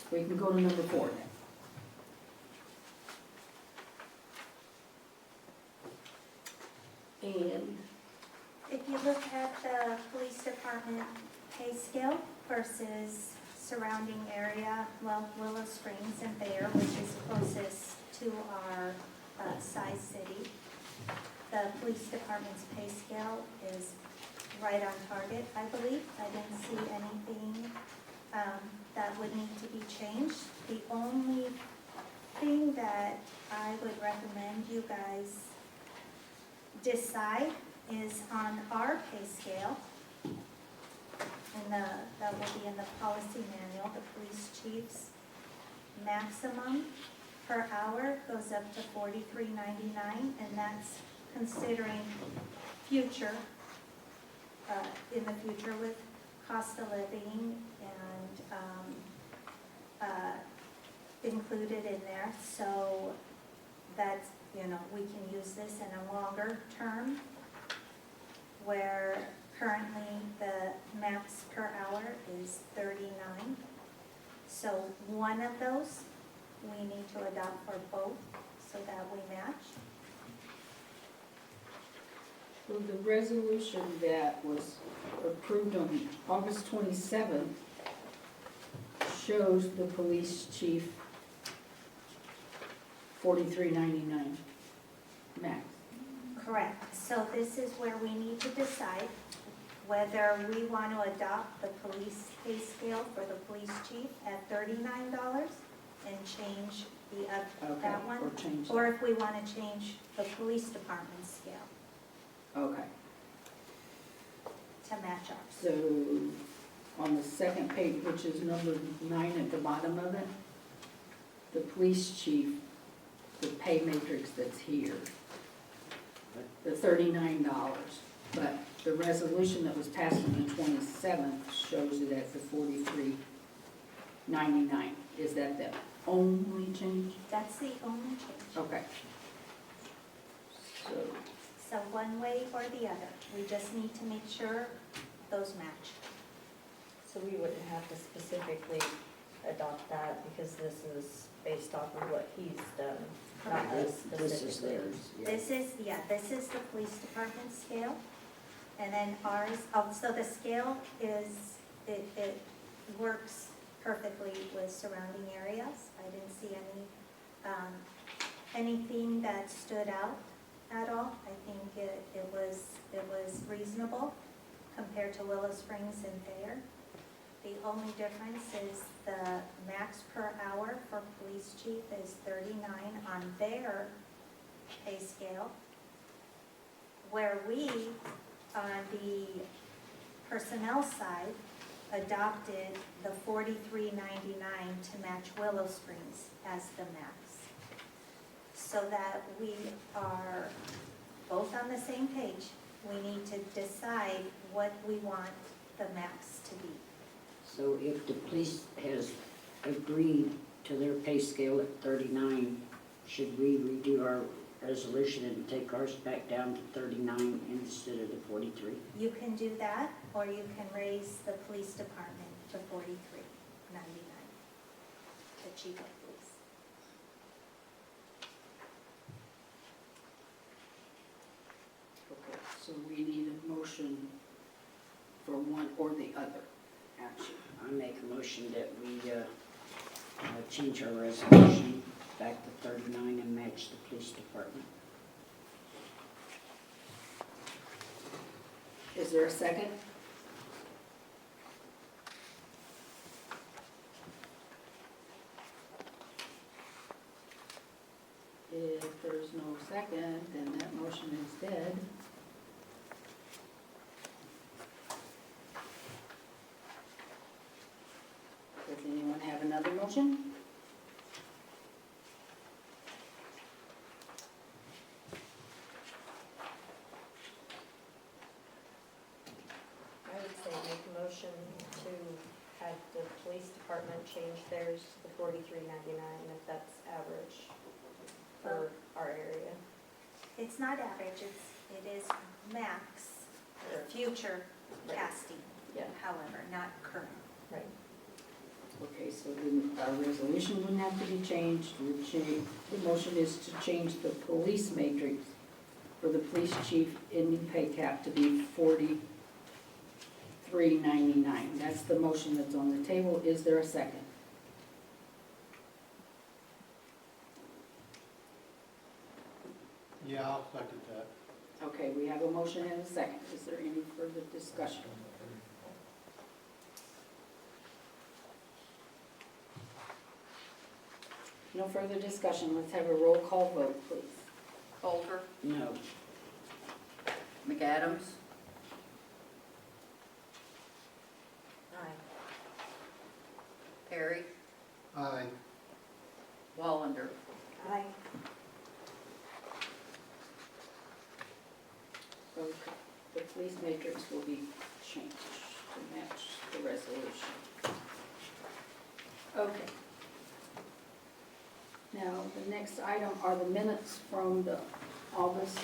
We can go to number 4 then. And If you look at the police department pay scale versus surrounding area, well, Willow Springs and Thayer, which is closest to our size city, the police department's pay scale is right on target, I believe. I didn't see anything that would need to be changed. The only thing that I would recommend you guys decide is on our pay scale, and that will be in the policy manual, the police chief's maximum per hour goes up to $43.99, and that's considering future, in the future with cost of living and included in there. So that's, we can use this in a longer term, where currently the max per hour is 39. So one of those we need to adopt for both so that we match. well, the resolution that was approved on August 27th shows the police chief $43.99 max. Correct. So this is where we need to decide whether we want to adopt the police pay scale for the police chief at $39 and change Okay, that one, or change or that. if we want to change the police department scale Okay, to match ours. so on the second page, which is number 9 at the bottom of it, the police chief, the pay matrix that's here, the $39, but the resolution that was passed on the 27th shows it as the $43.99. Is that the only change? That's the only change. Okay. So, So one way or the other, we just need to make sure those match. So we wouldn't have to specifically adopt that because this is based off of what he's done, not us This is specifically. theirs. yeah. This is the police department scale. And then ours, so the scale is, it works perfectly with surrounding areas. I didn't see anything that stood out at all. I think it was reasonable compared to Willow Springs and Thayer. The only difference is the max per hour for police chief is 39 on their pay scale, where we, on the personnel side, adopted the $43.99 to match Willow Springs as the max. So that we are both on the same page, we need to decide what we want the max to be. So if the police has agreed to their pay scale at 39, should we redo our resolution and take ours back down to 39 instead of the 43? You can do that, or you can raise the police department to $43.99, the chief of police. okay, so we need a motion for one or the other action. I make a motion that we change our resolution back to 39 and match the police department. Is there a second? If there's no second, then that motion is dead. Does anyone have another motion? I would say make a motion to have the police department change theirs to the $43.99 if that's average for our area. It's not average, it is max, Sure. future Right. casting, Yeah. however, not current. Right. Okay, so then our resolution wouldn't have to be changed. The motion is to change the police matrix for the police chief ending pay cap to be $43.99. That's the motion that's on the table. Is there a second? Yeah, I'll second that. Okay, we have a motion and a second. Is there any further discussion? No further discussion. Let's have a roll call vote, please. Coulter, No. McAdams, Aye. Perry, Aye. Wallander. Aye. Okay, the police matrix will be changed to match the resolution. Okay. Now, the next item are the minutes from the August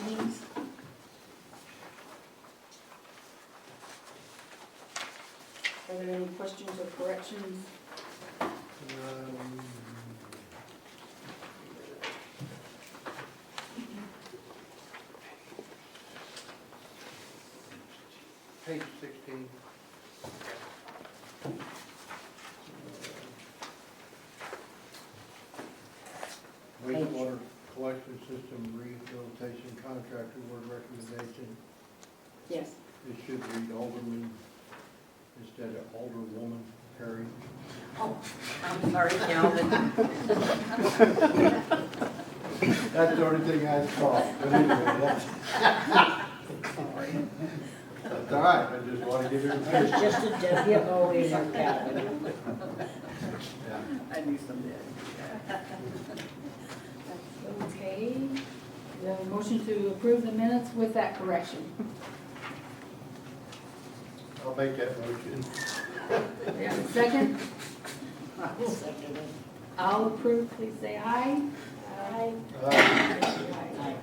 meetings. Are there any questions or corrections? Page 16. Wastewater collection system rehabilitation contractor word recommendation. Yes. It should read Alderman instead of Alderwoman Perry. Oh, I'm sorry, Calvin. That's the only thing I saw. But anyway, that's, Sorry. that's all right, I just want to give you There's a just a W-O in there, Calvin. Yeah. I knew someday. Okay. The motion to approve the minutes with that correction. I'll make that motion. We have a second? I will second it. I'll approve, please say aye. Aye. Aye.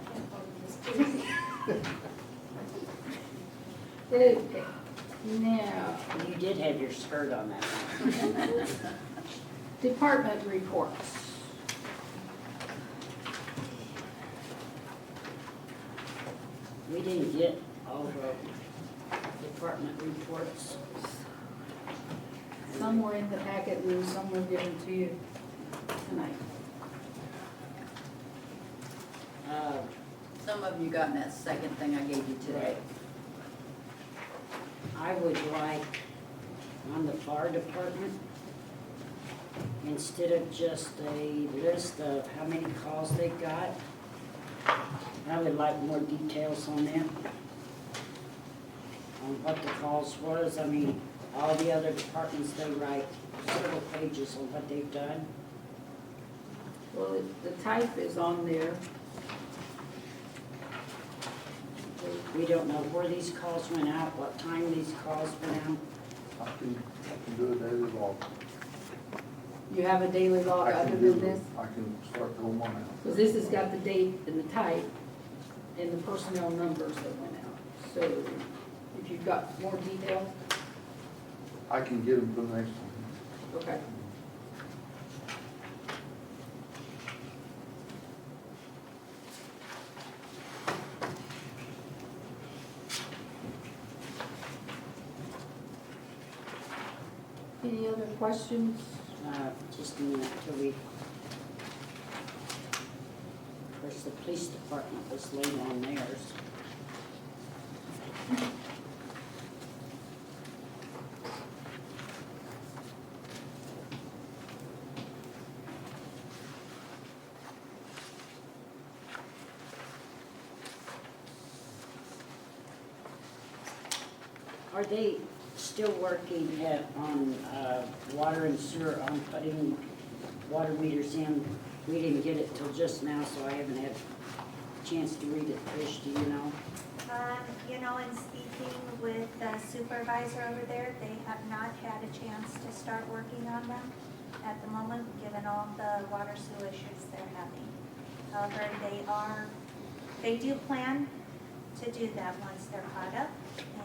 Okay, now, You did have your skirt on that one. department reports. We didn't get all the department reports. Some were in the packet, Lou, some were given to you tonight. Some of you got in that second thing I gave you today. I would like, on the fire department, instead of just a list of how many calls they got, I would like more details on that. On what the calls was. I mean, all the other departments, they write several pages on what they've done. Well, the type is on there. We don't know where these calls went out, what time these calls went out. I can do a daily log. You have a daily log I other can do than this? I can start going one out. Because this has got the date and the type and the personnel numbers that went out. So if you've got more details, I can get them for the next one. okay. Any other questions? Just a minute till we course, the police department was late on theirs. Are they still working on water and sewer, on putting water meters in? We didn't get it till just now, so I haven't had a chance to read it. Trish, do you know? You know, in speaking with the supervisor over there, they have not had a chance to start working on them at the moment, given all the water sewer issues they're having. However, they do plan to do that once they're caught up,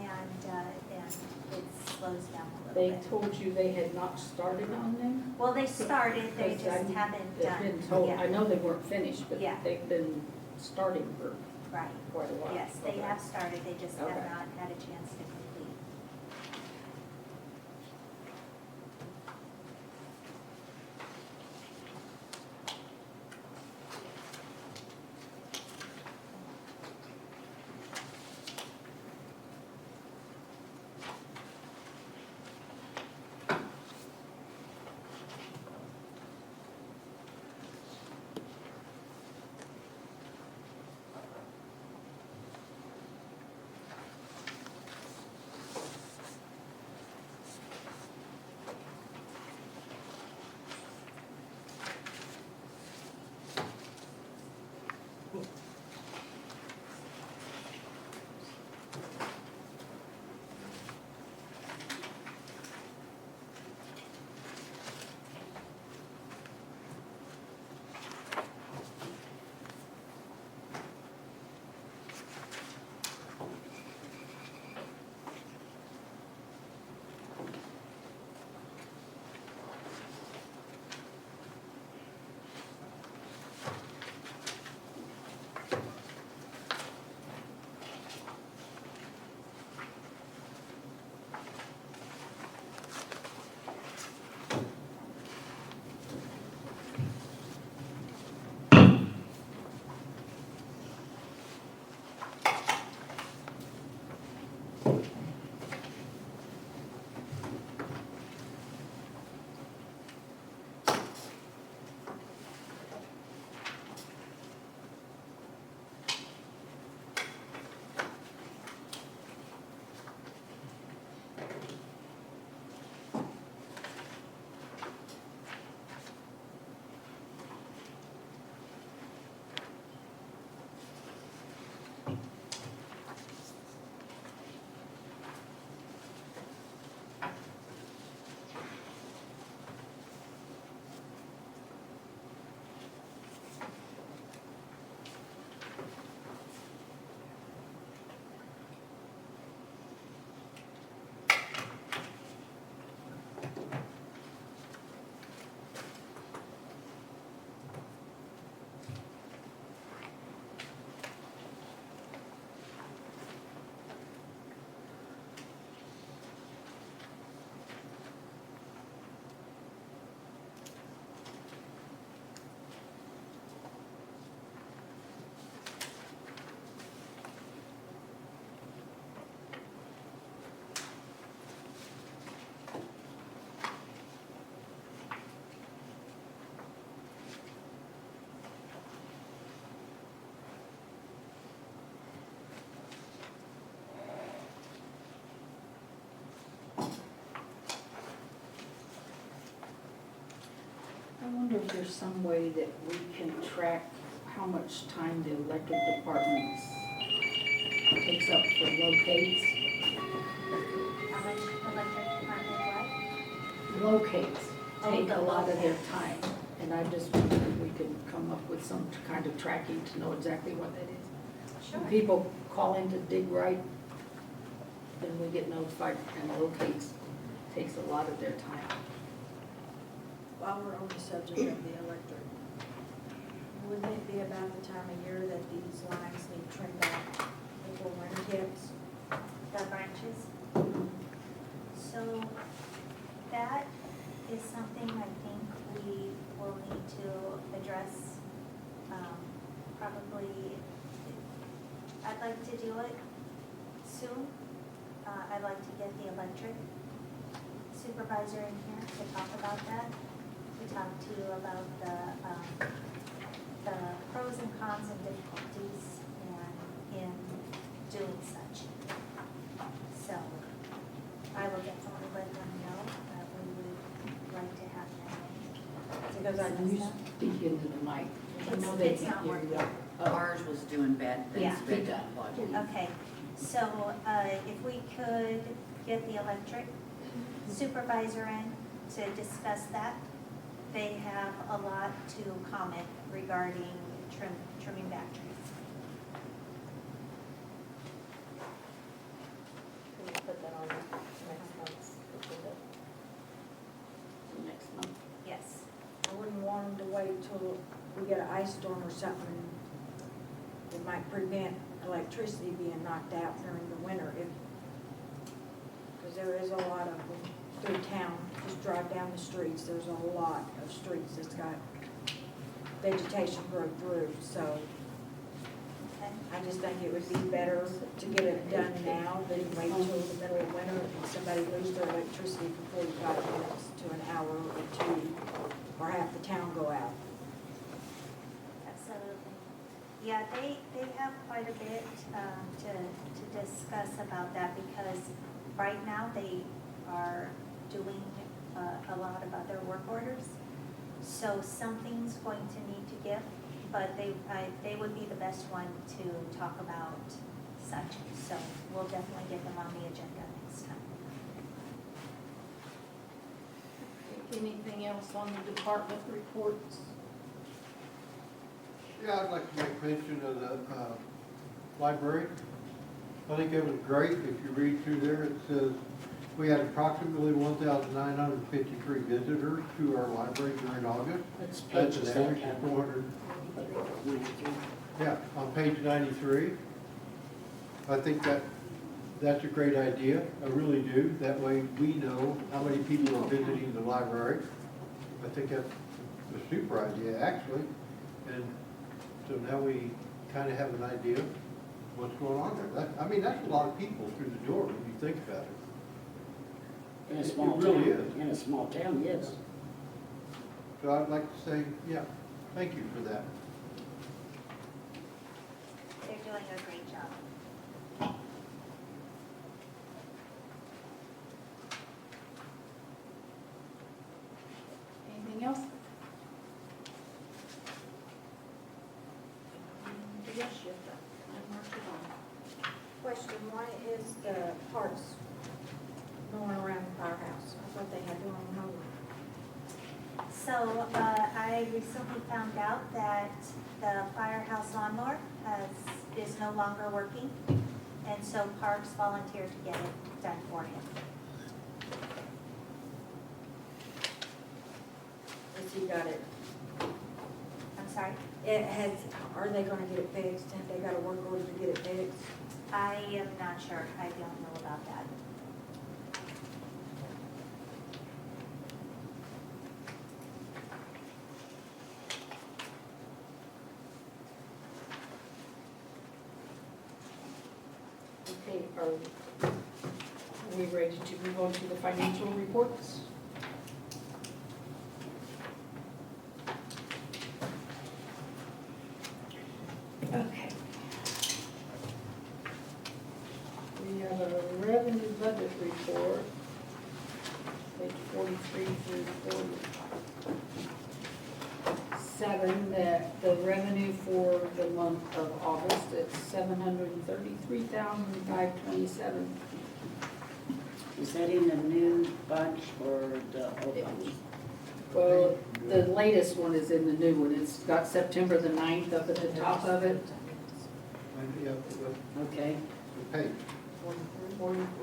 and it slows down a They little bit. told you they had not started on them? Well, they started, they Because just haven't They've done been told, I yet. know they weren't finished, but Yeah. they've been starting for Right, quite a while. yes, they Okay. have started, they just have Okay. not had a chance to complete. I wonder if there's some way that we can track how much time the electric department takes up for locates. How much electric department what? Locates Oh, take the a lot of their locates. time. And I just wonder if we could come up with some kind of tracking to know exactly what that is. Sure. When people call in to dig right, then we get notified, and locates takes a lot of their time. While we're on the subject of the electric, wouldn't it be about the time of year that these lines need trimmed back before winter hits? The branches. So that is something I think we will need to address, probably, I'd like to do it soon. I'd like to get the electric supervisor in here to talk about that. To talk to you about the pros and cons and difficulties in doing such. So I will definitely let them know that we would like to have them. Because I Can you speak into the mic? I know they It's can't not hear working. you. Ours was doing bad things, Yeah. bad logic. Okay, so if we could get the electric supervisor in to discuss that. They have a lot to comment regarding trimming back trees. Can you put that on next month's agenda? Next month. Yes. I wouldn't want them to wait till we get an ice storm or something that might prevent electricity being knocked out during the winter because there is a lot of them through town. Just drive down the streets, there's a lot of streets that's got vegetation grow through, so Okay. I just think it would be better to get it done now than wait till the middle of winter and somebody lose their electricity for 45 minutes to an hour or two, or have the town go out. Absolutely. Yeah, they have quite a bit to discuss about that because right now they are doing a lot of other work orders. So something's going to need to give, but they would be the best one to talk about such. So we'll definitely get them on the agenda next time. Anything else on the department reports? Yeah, I'd like to make mention of the library. I think it was great. If you read through there, it says we had approximately 1,953 visitors to our library during August. That's an average of 400. Yeah, on page 93. I think that's a great idea. I really do. That way we know how many people are visiting the library. I think that's a super idea, actually. And so now we kind of have an idea of what's going on there. That's a lot of people through the door when you think about it. In a It small really town, is. in a small town, yes. So I'd like to say, yeah, thank you for that. They're doing a great job. Anything else? Yes, yes, I marked it on. Question, why is the parts going around the firehouse? I thought they had their own home. So I recently found out that the firehouse lawnmower is no longer working, and so Parks volunteered to get it done for him. Has he got it? I'm sorry? Are they gonna get it fixed? Have they got a work order to get it fixed? I am not sure. I don't know about that. Okay, are we ready to move on to the financial reports? Okay. We have a revenue budget report, page 43 through 47, that the revenue for the month of August, it's $733,527. Is that in the new bunch or the old bunch? Well, the latest one is in the new one. It's got September the 9th up at the top of it. And, yeah, the Okay. page. 43.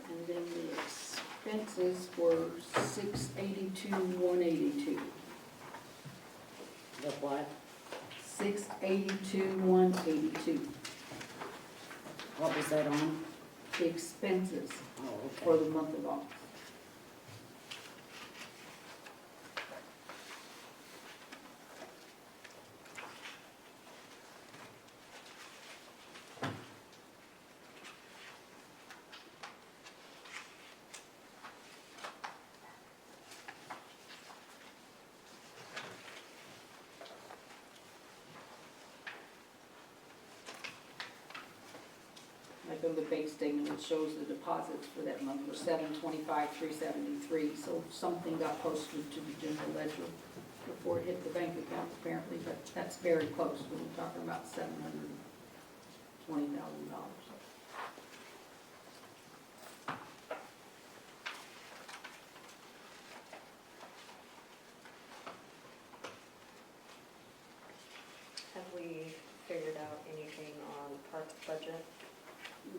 And then the expenses were $682,182. The what? $682,182. What was that on? the expenses Oh, for okay. the month of August. Like on the bank statement, it shows the deposits for that month were $725,373. So something got posted to the general ledger before it hit the bank account apparently, but that's very close. We're talking about $720,000. Have we figured out anything on park budget?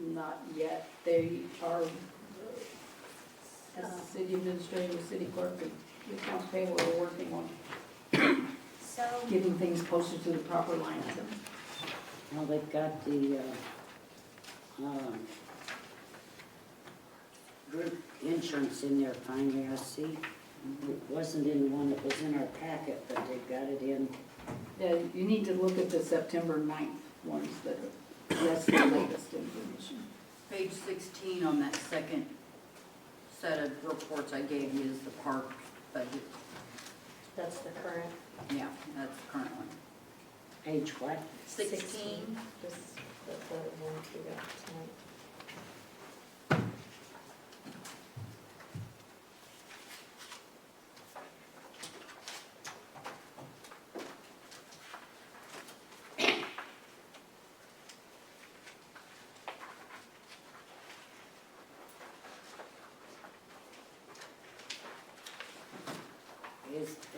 Not yet. They are, the city administrator, the city clerk, and the accounts payable are working on So, getting things posted to the proper line item. Well, they've got the, group insurance in there finally, I see. It wasn't in the one that was in our packet, but they've got it in. Yeah, you need to look at the September 9th ones that are, that's the latest information. Page 16 on that second set of reports I gave you is the park budget. That's the current. Yeah, that's the current one. Page what? 16. Just the ones we got tonight.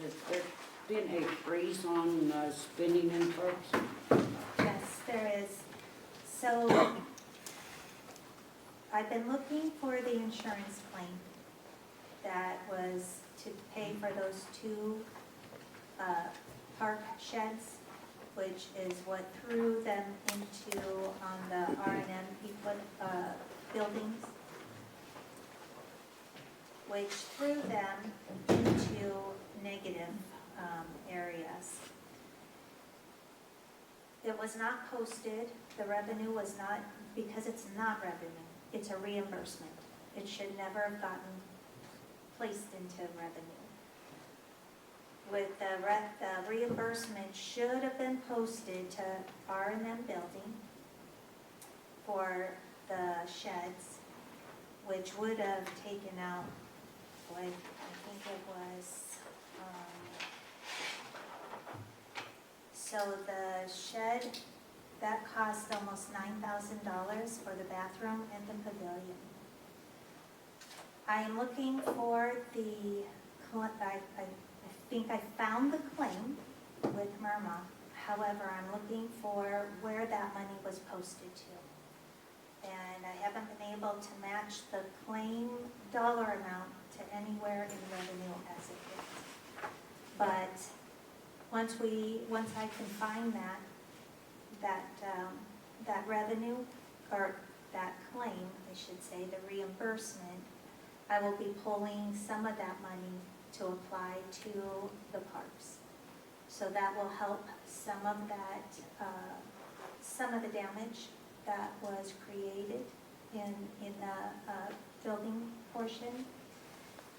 Has there been a freeze on spending in parks? yes, there is. So, I've been looking for the insurance claim that was to pay for those two park sheds, which is what threw them into, on the R&M buildings, which threw them into negative areas. It was not posted, the revenue was not, because it's not revenue, it's a reimbursement. It should never have gotten placed into revenue. With the reimbursement should have been posted to R&M building for the sheds, which would have taken out, boy, I think it was, so the shed, that cost almost $9,000 for the bathroom and the pavilion. I am looking for the, I think I found the claim with Myrma. However, I'm looking for where that money was posted to. And I haven't been able to match the claim dollar amount to anywhere in revenue as it is. But once I can find that revenue, or that claim, I should say, the reimbursement, I will be pulling some of that money to apply to the parks. So that will help some of that, some of the damage that was created in the building portion.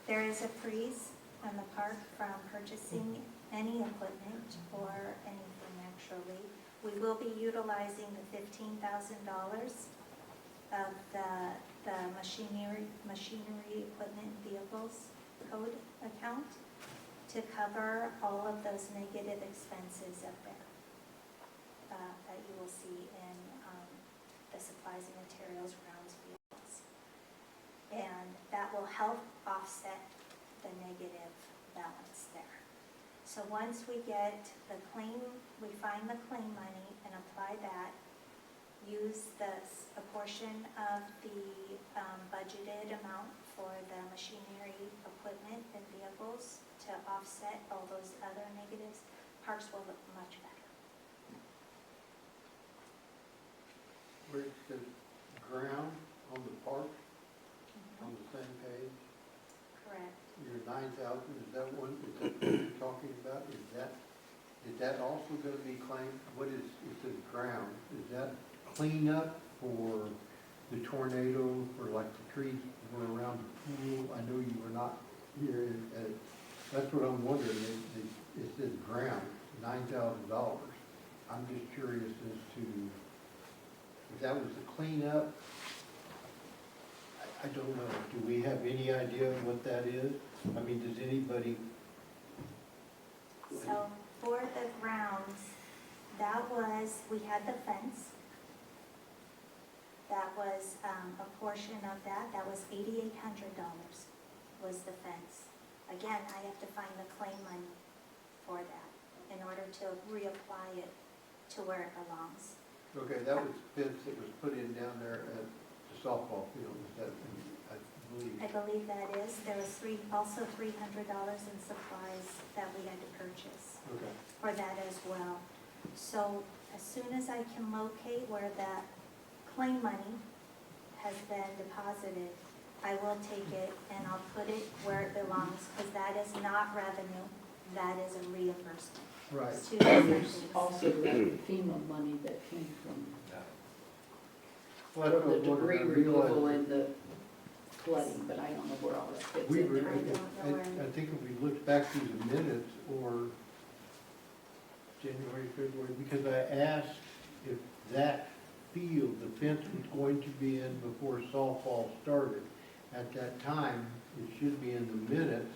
There is a freeze on the park from purchasing any equipment or anything actually. We will be utilizing the $15,000 of the machinery, equipment, vehicles code account to cover all of those negative expenses up there that you will see in the supplies and materials, grounds, vehicles. And that will help offset the negative balance there. So once we get the claim, we find the claim money and apply that, use a portion of the budgeted amount for the machinery, equipment, and vehicles to offset all those other negatives, parks will look much better. Where it says ground on the is that one, is that what you're talking about? Is that also gonna be claimed? What is, it says ground, is that cleanup for the tornado, for like the trees that were around the pool? I know you were not here, that's what I'm wondering, it says ground, $9,000. I'm just curious as to, if that was the cleanup, I don't know, do we have any idea what that is? I mean, does anybody? So for the grounds, that was, we had the fence. That was a portion of that. That was $8,800 was the fence. Again, I have to find the claim money for that in order to reapply it to where it belongs. Okay, that was fence that was put in down there at the softball field, is that, I believe? I believe that is. There was also $300 in supplies that we had to purchase Okay. for that as well. So as soon as I can locate where that claim money has been deposited, I will take it and I'll put it where it belongs, because that is not revenue, that is a reimbursement. Right. To the There's citizens. also the FEMA money that came from, Well, that's from what the I was debris wondering. I realized removal and the flooding, but I don't know where all that fits We in were, there. I think if we look back through the minutes, or January, February, because I asked if that field, the fence was going to be in before softball started. At that time, it should be in the minutes,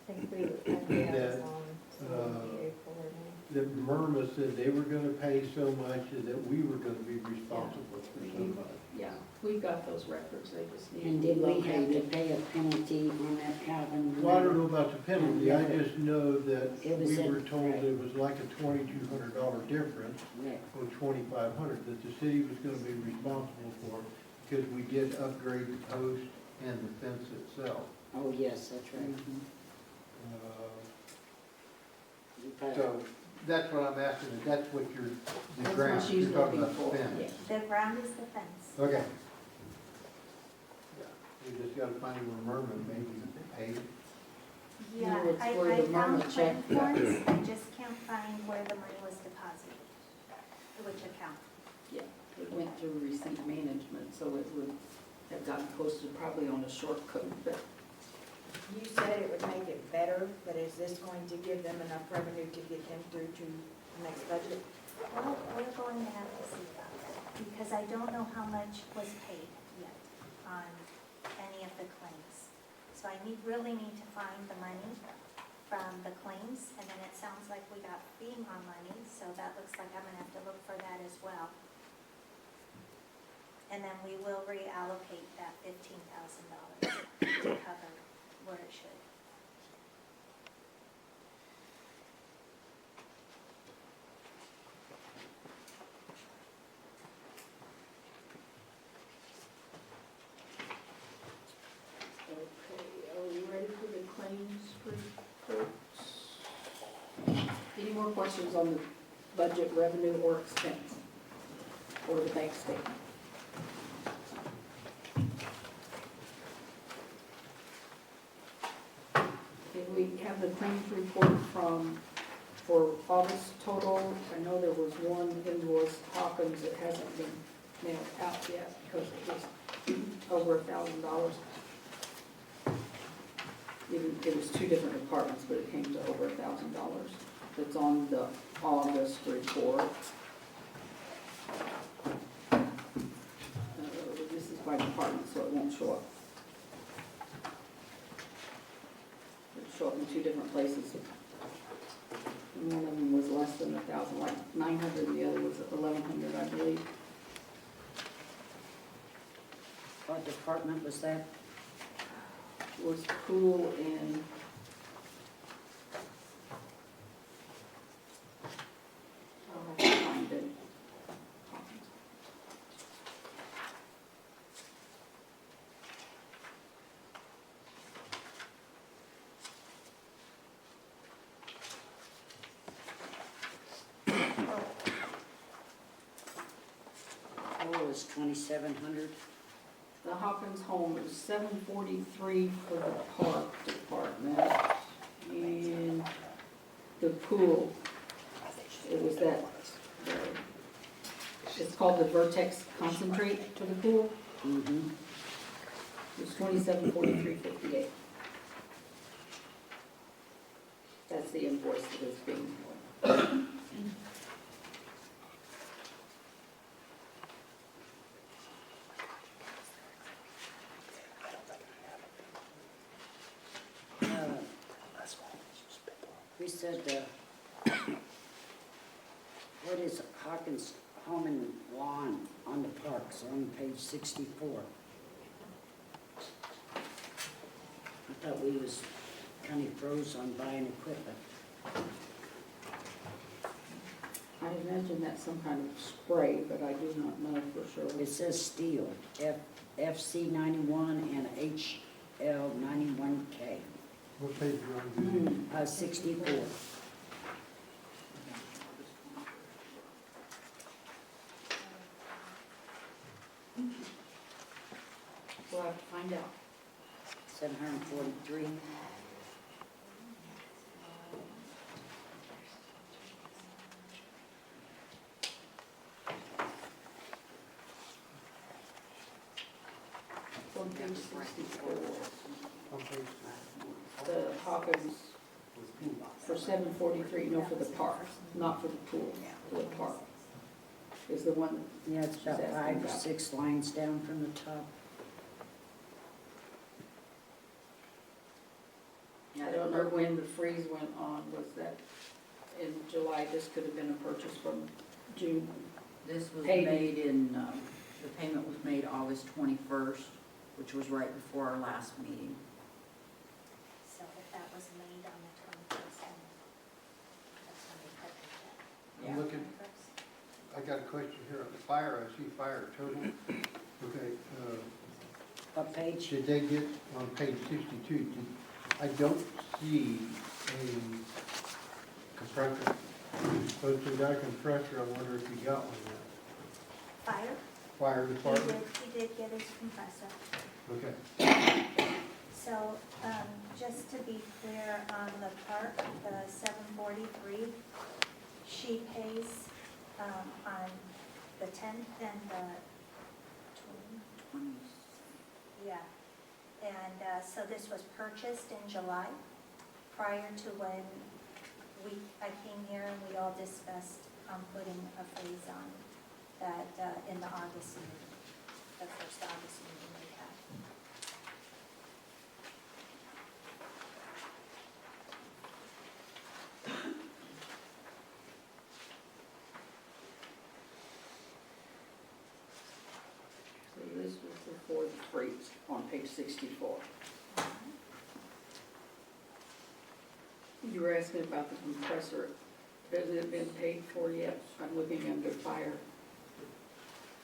I think we have this That, on, so April or May. that Myrna said they were gonna pay so much and that we were gonna be responsible for so much. Yeah, we've got those records, they just need And to did be we have to located. pay a penalty on that Calvin? Well, I don't know about the penalty, I just know that It was we in- were told it was like a $2,200 difference, Yeah. or 2,500, that the city was gonna be responsible for, because we did upgrade the post and the fence itself. Oh, yes, that's right. You pay- So, that's what I'm asking, is that's what you're, the That's ground, what she's you're talking looking about the for, fence. yeah. The ground is the fence. Okay. Yeah, we just gotta find where Merman maybe paid. Yeah, No, it's I where the found mama check- claim forms, I just can't find where the money was deposited, which account. Yeah, it went through receipt management, so it would have gotten posted probably on a short code, but You said it would make it better, but is this going to give them enough revenue to get them through to the next budget? Well, we're going to have to see about that, because I don't know how much was paid yet on any of the claims. So I really need to find the money from the claims, and then it sounds like we got FEMA money, so that looks like I'm gonna have to look for that as well. And then we will reallocate that $15,000 to cover where it should. okay, are we ready for the claims reports? Any more questions on the budget, revenue, or expense? Or the bank statement? Okay, we have the claims report for August total. I know there was one invoice, Hawkins, that hasn't been mailed out yet because it was over $1,000. It was two different departments, but it came to over $1,000. That's on the August report. This is by department, so it won't show up. It'll show up in two different places. And one of them was less than 1,000, like 900, and the other was 1,100, I believe. What department was that? Was pool and I'll have to find it. Oh, it was 2,700. The Hawkins home was $743 for the park department. And the pool, it was that, it's called the Vertex Concentrate for the pool. Mm-hmm. It's $2743.58. That's the invoice that is being. We said, what is it, Hawkins Home and Lawn on the parks on page 64? I thought we was kind of froze on buying equipment. I imagine that's some kind of spray, but I do not know for sure. It says steel, FC 91 and HL 91K, What page are you on? 64. We'll have to find out. 743. On page 64, On page the Hawkins for 743, no, for the park, not for the pool, for the park. Is the one, Yeah, it's about She's asking 5 or about- 6 lines down from the top. I don't know when the freeze went on, was that in July? This could have been a purchase from June. This was Paid. made in, the payment was made August 21st, which was right before our last meeting. So if that was made on the 21st, then that's when they purchased it. I'm looking, I got a question here on the fire, I see fire total. Okay, What page? did they get on page 62, I don't see a compressor. But if they got a compressor, I wonder if you got one yet. Fire, Fire department? he did get his compressor. Okay. So, just to be clear on the park, the 743, she pays, on the 10th and the 20th. Yeah, and so this was purchased in July, prior to when I came here and we all discussed putting a freeze on that in the August meeting, the first August meeting we had. So this was before the freeze on page 64. You were asking about the compressor. Has it been paid for yet? I'm looking under fire.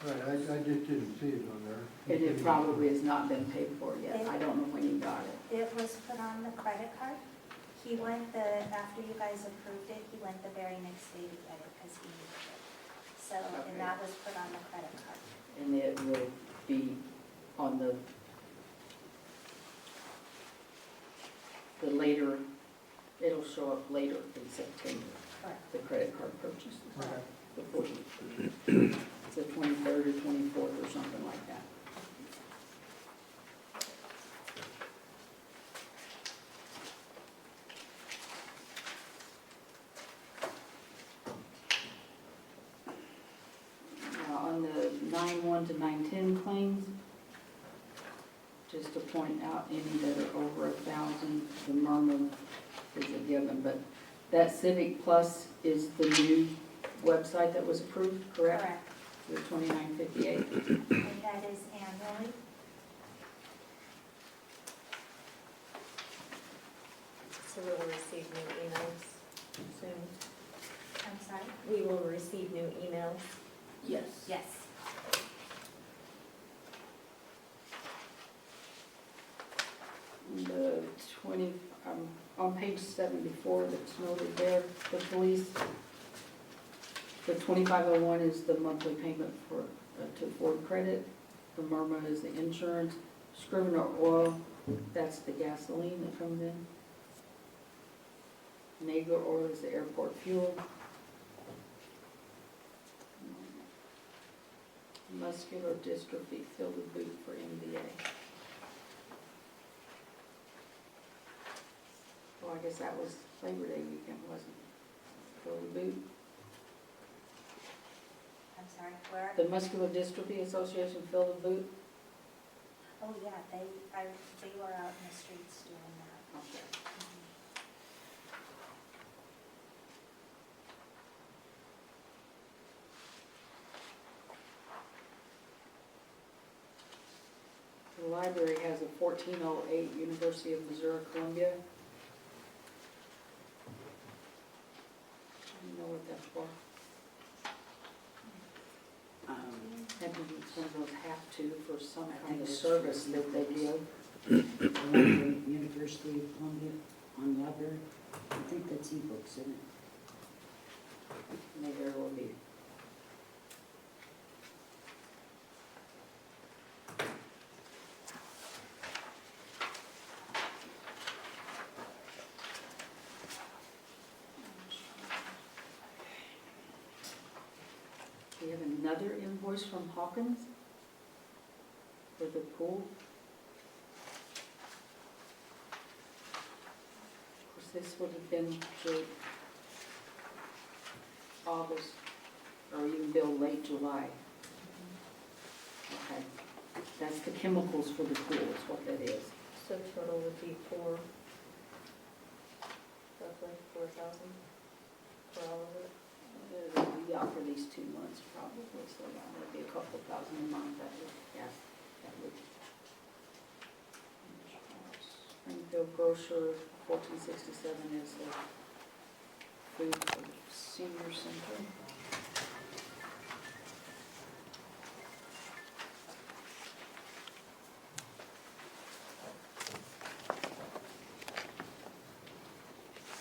Right, I just didn't see it on there. And it probably has not been paid for yet. I don't know when you got it. It was put on the credit card. He went after you guys approved it, he went the very next day to get it because he needed it. So, Okay. and that was put on the credit card. And it will be on the later, it'll show up later in September, Correct. the credit card purchase. Okay. Before it's the 23rd or 24th or something like that. Now, on the 9/1 to 9/10 claims, just to point out any that are over 1,000, the murmur is a given, but that Civic Plus is the new website that was approved, correct? Correct. The 2958. And that is annually. So we will receive new emails soon. I'm sorry? We will receive new emails. Yes. Yes. The 20, on page 74 that's noted there, the police, the 2501 is the monthly payment for, to Ford Credit. The Murmur is the insurance. Scrivener Oil, that's the gasoline that comes in. Nagar Oil is the airport fuel. Muscular dystrophy, fill the boot for MBA. Well, I guess that was Labor Day weekend, wasn't it? Fill the boot. I'm sorry, where? The Muscular Dystrophy Association, fill the boot. Oh, yeah, they were out in the streets doing that. Okay. The library has a 1408 University of Missouri Columbia. I don't know what that's for. That means it's one of those have-to for some kind of service that they give. University of Columbia on library, I think that's ebooks, isn't it? Maybe there will be. We have another invoice from Hawkins for the pool. Of course, this would have been for August, or even billed late July. Okay, that's the chemicals for the pool, is what that is. So total would be roughly 4,000 for all of it. It'll be out for these 2 months probably, so yeah, that'd be a couple thousand a month, that would, yeah, that would. Springfield Grocer, 1467 is the food for the senior center.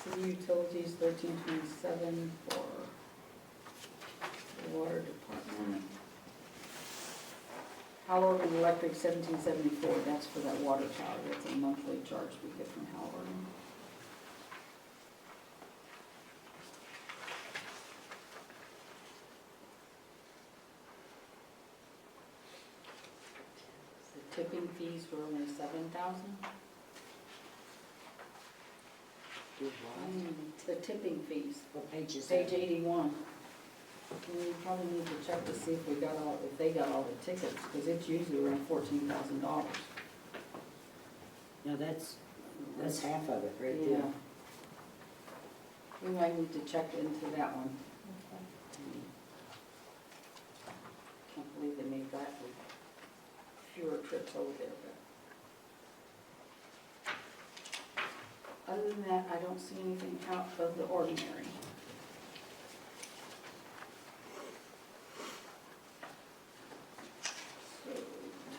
City Utilities, 1327 for the water department. Halloran Electric, 1774, that's for that water tower, that's a monthly charge we get from Halloran. The tipping fees were only 7,000. The tipping fees, What page is page that? 81. We probably need to check to see if we got all, if they got all the tickets, because it's usually around $14,000. No, that's half of it right Yeah. there. We might need to check into that one. Can't believe they made that with fewer trips over there, but. Other than that, I don't see anything out of the ordinary. So,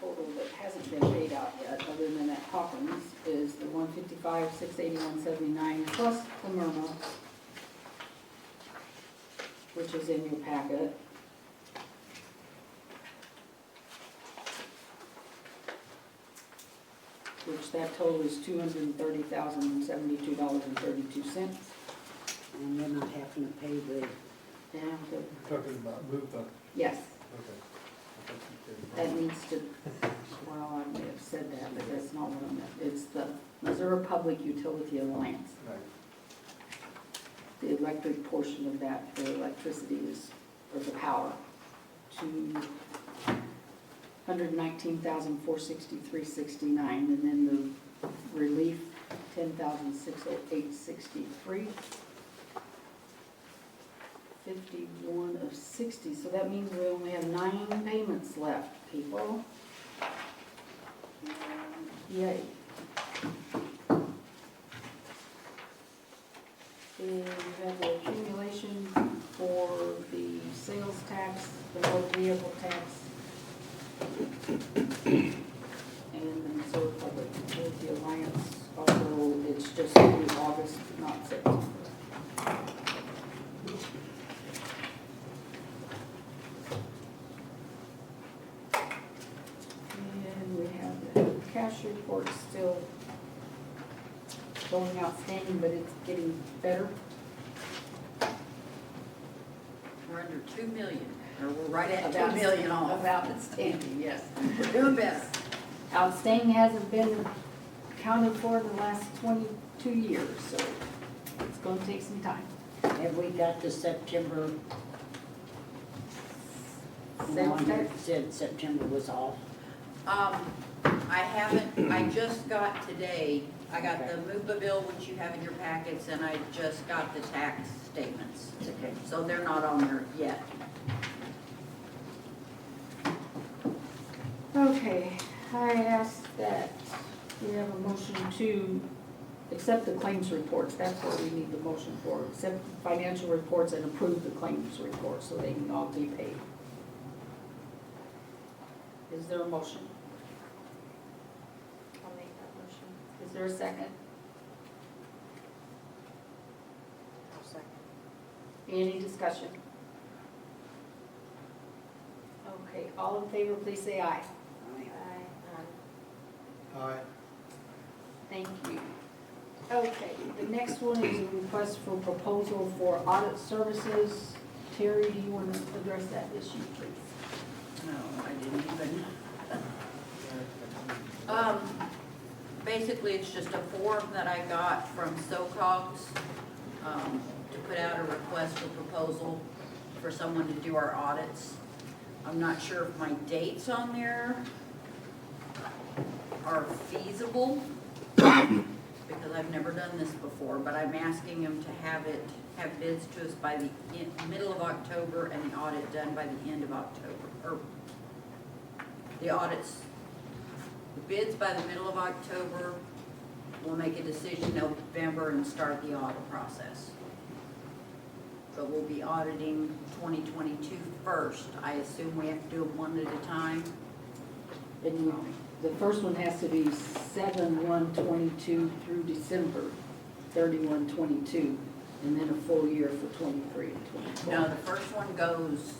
total that hasn't been paid out yet, other than that Hawkins, is the 155, 681.79 plus the Myrna, which is in your packet. Which that total is $230,072.32. And we're not having to pay the, Yeah, the, Talking about MUFA. yes, Okay. I thought you said- that needs to, well, I may have said that, but that's not what I meant. It's the Missouri Public Utility Alliance. Right. The electric portion of that, the electricity is, or the power, $119,463.69, and then the relief, $10,608.63. 51 of 60, so that means we only have 9 payments left, people. Yay. And you have the accumulation for the sales tax, the motor vehicle tax, and the Missouri Public Utility Alliance, although it's just through August, not September. And we have the cash report still going outstanding, but it's getting better. We're under 2 million, or we're right at About- 2 million off. about outstanding, Yes, we're doing better. Outstanding hasn't been accounted for in the last 22 years, so it's gonna take some time. Have we got the September? Same One that text? said September was off. I haven't, I just got today, I got the MUPA bill, which you have in your packets, and I just got the tax statements. Okay. So they're not on there yet. Okay, I asked that we have a motion to accept the claims reports. That's what we need the motion for. Accept financial reports and approve the claims reports so they can all be paid. Is there a motion? I'll make that motion. Is there a second? I'll second. Any discussion? Okay, all in favor, please say aye. Aye. Thank you. Okay, the next one is a request for proposal for audit services. Terry, do you want to address that issue, please? No, I didn't even. Basically, it's just a form that I got from SOCOGS, to put out a request for proposal for someone to do our audits. I'm not sure if my dates on there are feasible, because I've never done this before, but I'm asking them to have bids to us by the middle of October and the audit done by the end of October, or the audits, the bids by the middle of October. We'll make a decision November and start the audit process. But we'll be auditing 2022 first. I assume we have to do them one at a time. And the first one has to be 7/1/22 through December 31/22, and then a full year for 23 and 24. No, the first one goes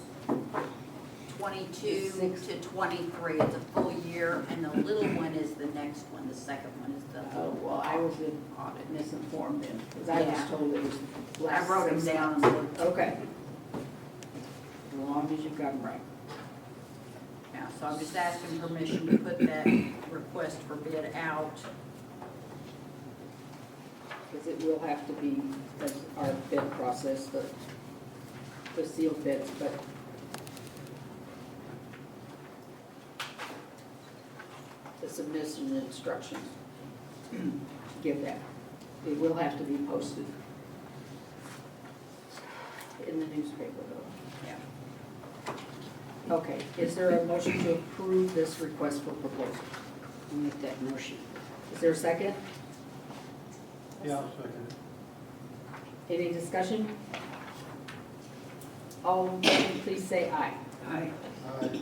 22 to 23. It's a full year, and the little one is the next one. The second one is the Oh, full well, I was audit. misinformed then, because I was Yeah. told it was I last wrote them 6 down. months. Okay. As long as you've got them right. Yeah, so I'm just asking permission to put that request for bid out. Because it will have to be, as our bid process, the sealed bids, but the submission instructions give that. It will have to be posted in the newspaper though. Yeah. Okay, is there a motion to approve this request for proposal? I'll make that motion. Is there a second? Yeah, I'll second it. Any discussion? All in favor, please say aye. Aye. Aye.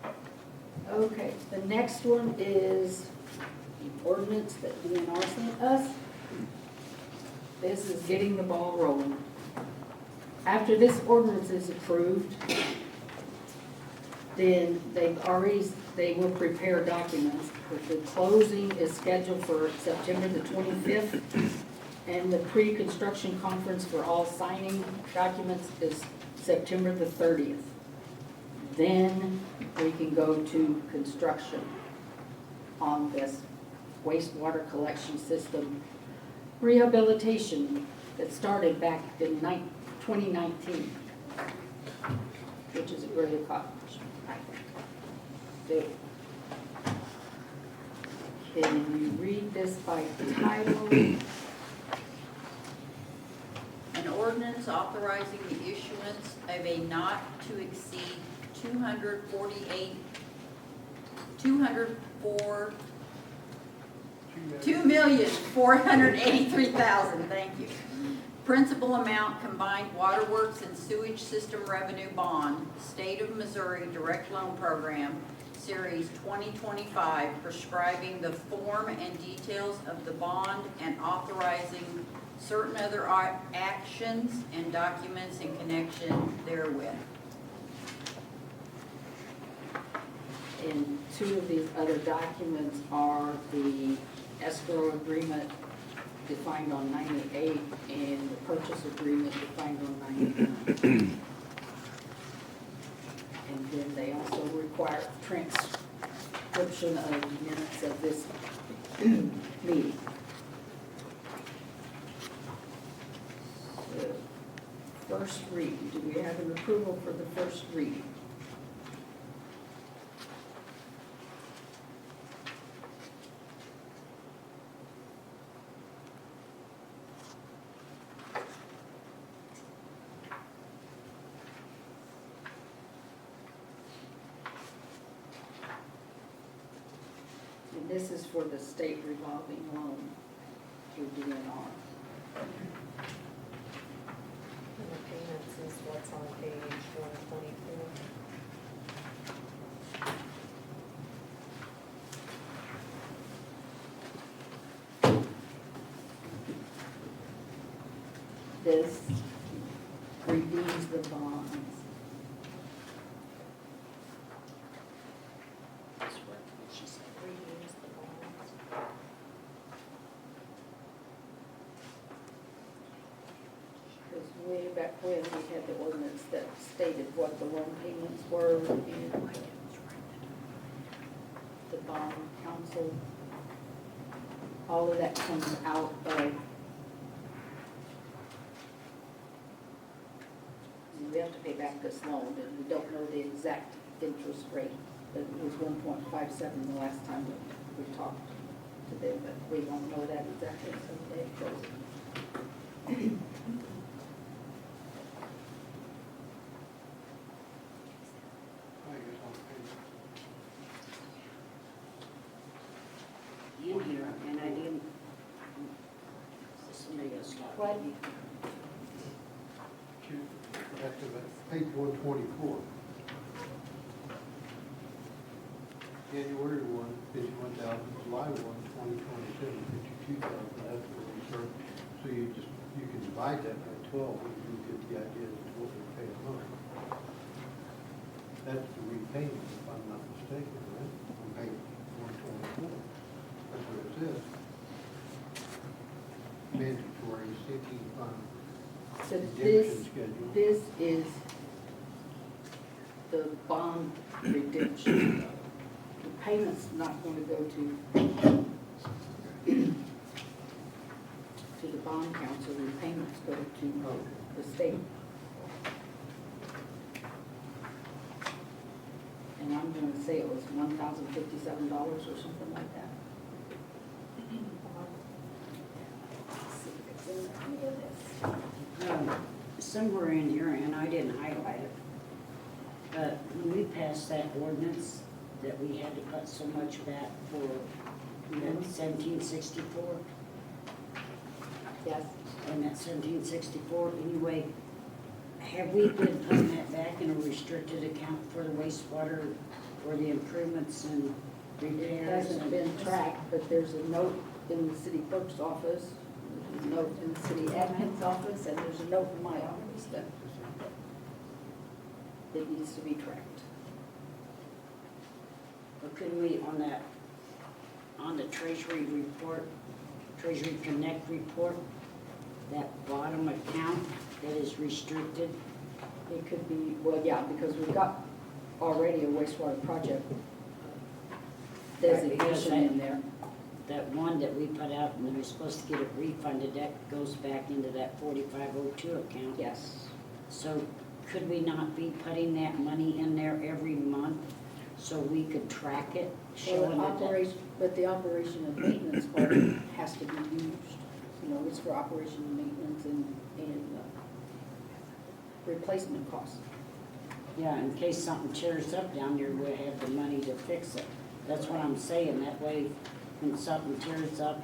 Aye. Okay, the next one is the ordinance that DNR sent us. This is getting the ball rolling. After this ordinance is approved, then they will prepare documents. The closing is scheduled for September the 25th, and the pre-construction conference for all signing documents is September the 30th. Then we can go to construction on this wastewater collection system rehabilitation that started back in 2019, which is a great accomplishment, I think. Can you read this by title? An ordinance authorizing the issuance of a not to exceed 2,483,000, thank you. Principal amount combined waterworks and sewage system revenue bond, State of Missouri Direct Loan Program, Series 2025, prescribing the form and details of the bond and authorizing certain other actions and documents in connection therewith. And two of these other documents are the escrow agreement defined on 98 and the purchase agreement defined on 99. And then they also require transcription of minutes of this meeting. So, first reading, do we have an approval for the first reading? And this is for the state revolving loan through DNR. And the payments is what's on page 124. This redeems the bonds. That's what she said. Reuse the bonds. Because way back when, we had the ordinance that stated what the loan payments were and the bond council. All of that comes out of, we have to pay back this loan, and we don't know the exact interest rate, but it was 1.57 the last time we talked to them, but we won't know that exactly until the day it goes. I guess on page In here, and I didn't, somebody else got What? it. That's about page 124. January 1, 51,000, July 1, 2027, 52,000, that's what we start. So you can divide that by 12, and you get the idea of what we pay a month. That's the repayment, if I'm not mistaken, right? On page 124. That's what it says. Mandatory sinking fund So redemption schedule. this is the bond redemption. The payment's not going to go to the bond council, the payments go to the state. And I'm gonna say it was $1,057 or something like that. See if it's in there. Let me get this. Somewhere in here, and I didn't highlight it, but when we passed that ordinance that we had to put so much back for 1764, Yes. and that 1764, anyway, have we been putting that back in a restricted account for the wastewater, for the improvements and It repairs? hasn't and- been tracked, but there's a note in the city clerk's office, there's a note in the city admin's office, and there's a note in my office that it needs to be tracked. But couldn't we, on the Treasury report, Treasury Connect report, that bottom account that is restricted, It could be, well, yeah, because we've got already a wastewater project designation in there. that one that we put out and we're supposed to get it refunded, that goes back into that 4502 account. Yes. So could we not be putting that money in there every month so we could track it, Well, showing that? but the operation and maintenance part has to be used. You know, it's for operation and maintenance and replacement costs. Yeah, in case something tears up down there, we'll have the money to fix it. That's what I'm saying, that way, when something tears up,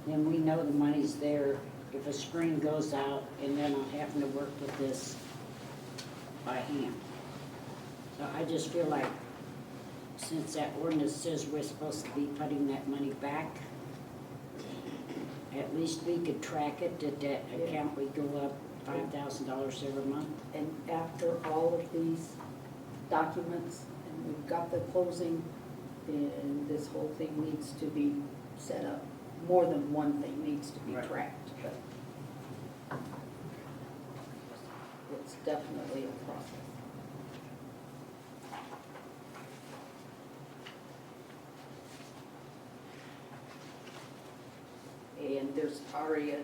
then we know the money's there. If a screen goes out, and then I'm having to work with this by hand. So I just feel like, since that ordinance says we're supposed to be putting that money back, at least we could track it, that that account would go up $5,000 every month. And after all of these documents, and we've got the closing, and this whole thing needs to be set up. More than one thing needs to be Right. tracked, but it's definitely a process. And there's already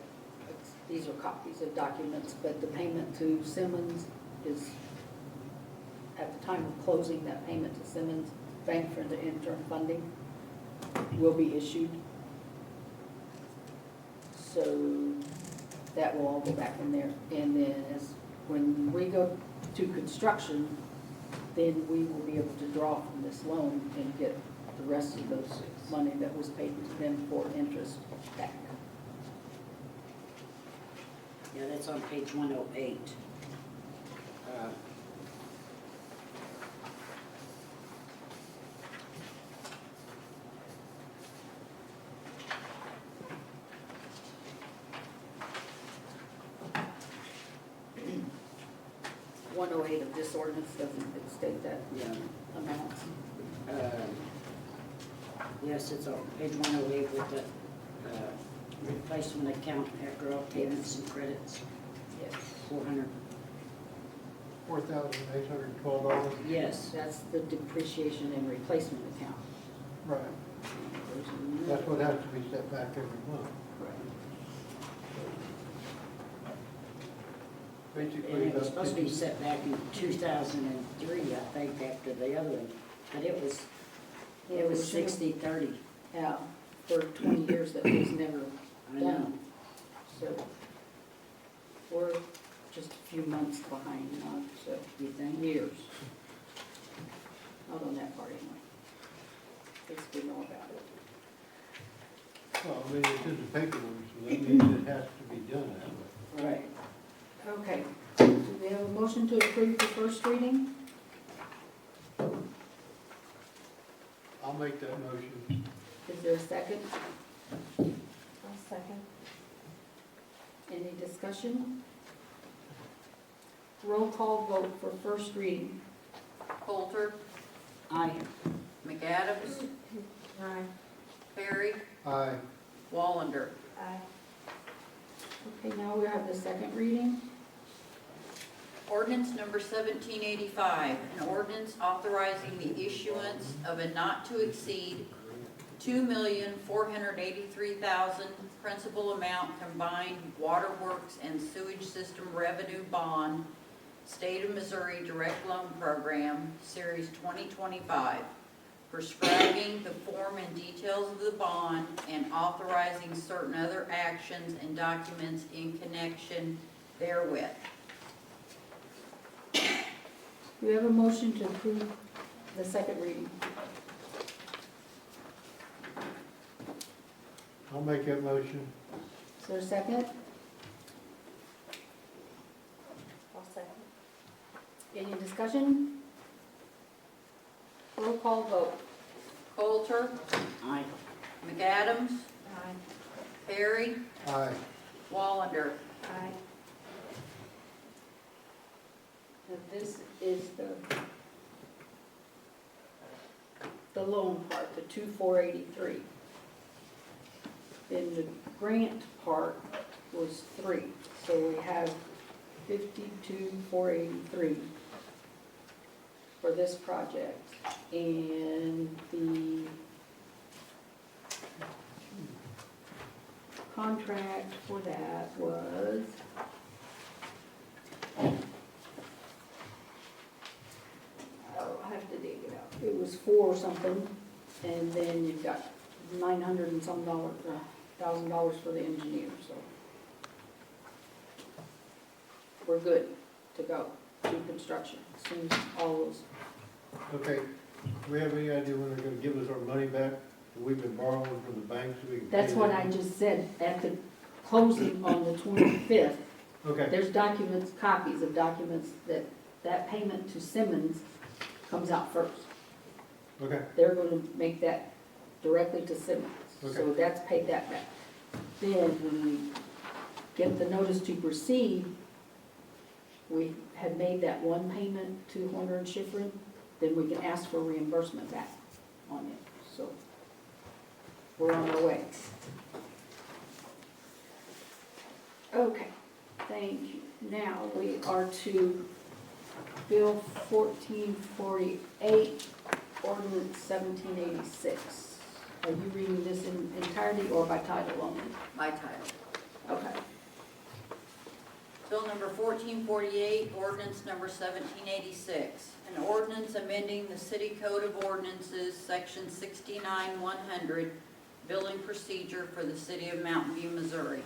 these are copies of documents, but the payment to Simmons is, at the time of closing, that payment to Simmons Bank for the interim funding will be issued. So that will all go back in there. And then when we go to construction, then we will be able to draw from this loan and get the rest of those money that was paid to them for interest back. Yeah, that's on page 108. Uh, 108 of this ordinance doesn't state that Yeah. amount. Yes, it's on page 108 with the replacement account after all payments and credits, Yes. 400. $4,812. Yes, That's the depreciation and replacement account. Right. There's another- That's what has to be set back every month. Right. and Basically, it was that's supposed to be set back in 2003, I think, after the other one. But it was Yeah, 60/30. Yeah, for 20 years that was never I know. done. So we're just a few months behind, not so You think? years. Not on that part anyway. At least we know about it. Well, I mean, it's in the paperwork, so that means it has to be done that way. Right. Okay, do we have a motion to approve the first reading? I'll make that motion. Is there a second? I'll second. Any discussion? Roll call vote for first reading. Coulter, Aye. McAdams, Aye. Perry, Aye. Wallander. Aye. Okay, now we have the second reading. Ordinance number 1785, an ordinance authorizing the issuance of a not-to-exceed $2,483,000 principal amount combined waterworks and sewage system revenue bond, State of Missouri Direct Loan Program, Series 2025, prescribing the form and details of the bond and authorizing certain other actions and documents in connection therewith. Do we have a motion to approve the second reading? I'll make that motion. Is there a second? I'll second. Any discussion? Roll call vote. Coulter, Aye. McAdams, Aye. Perry, Aye. Wallander. Aye. Now, this is the loan part, the 2,483. Then the grant part was 3, so we have 52,483 for this project. And the contract for that was I have to dig it out. It was 4 something, and then you've got 900 and some dollars, $1,000 for the engineer, so. We're good to go to construction, as soon as all those, Okay, do we have any idea when they're gonna give us our money back? We've been borrowing from the banks so we can. that's pay what them? I just said, at the closing on the 25th, Okay, there's documents, copies of documents that payment to Simmons comes out first. okay, They're gonna make that directly to Simmons, so Okay. that's paid that back. Then when we get the notice to proceed, we had made that one payment to Horner and Schifrin, then we can ask for reimbursement back on it, so. we're on our way. Okay, thank you. Now we are to Bill 1448, Ordinance 1786. Are you reading this in entirety or by title only? By title. Okay. Bill number 1448, ordinance number 1786. An ordinance amending the City Code of Ordinances, section 69-100, billing procedure for the city of Mountain View, Missouri.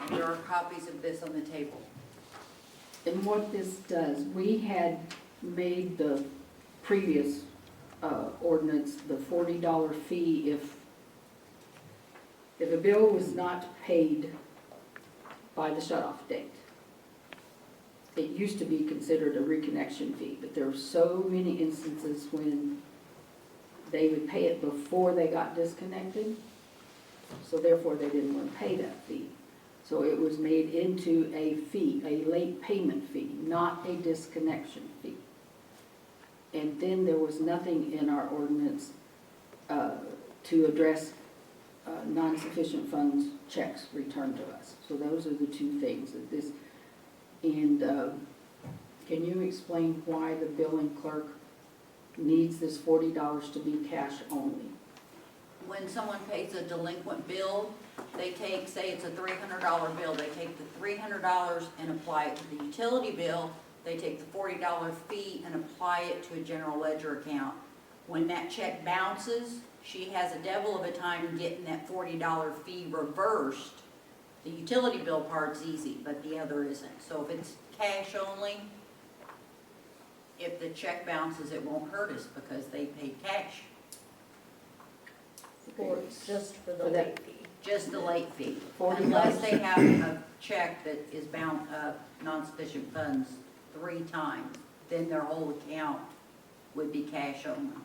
There are copies of this on the table. And what this does, we had made the previous ordinance the $40 fee if a bill was not paid by the shut-off date. It used to be considered a reconnection fee, but there were so many instances when they would pay it before they got disconnected, so therefore they didn't want to pay that fee. So it was made into a fee, a late payment fee, not a disconnection fee. And then there was nothing in our ordinance to address non-sufficient funds checks returned to us. So those are the two things that this, and can you explain why the billing clerk needs this $40 to be cash only? When someone pays a delinquent bill, they take, say it's a $300 bill, they take the $300 and apply it to the utility bill. They take the $40 fee and apply it to a general ledger account. When that check bounces, she has a devil of a time getting that $40 fee reversed. The utility bill part's easy, but the other isn't. So if it's cash only, if the check bounces, it won't hurt us because they paid cash. Or just for the For that- late fee. Just the late fee. $40. Unless they have a check that is bound, non-sufficient funds 3 times, then their whole account would be cash only.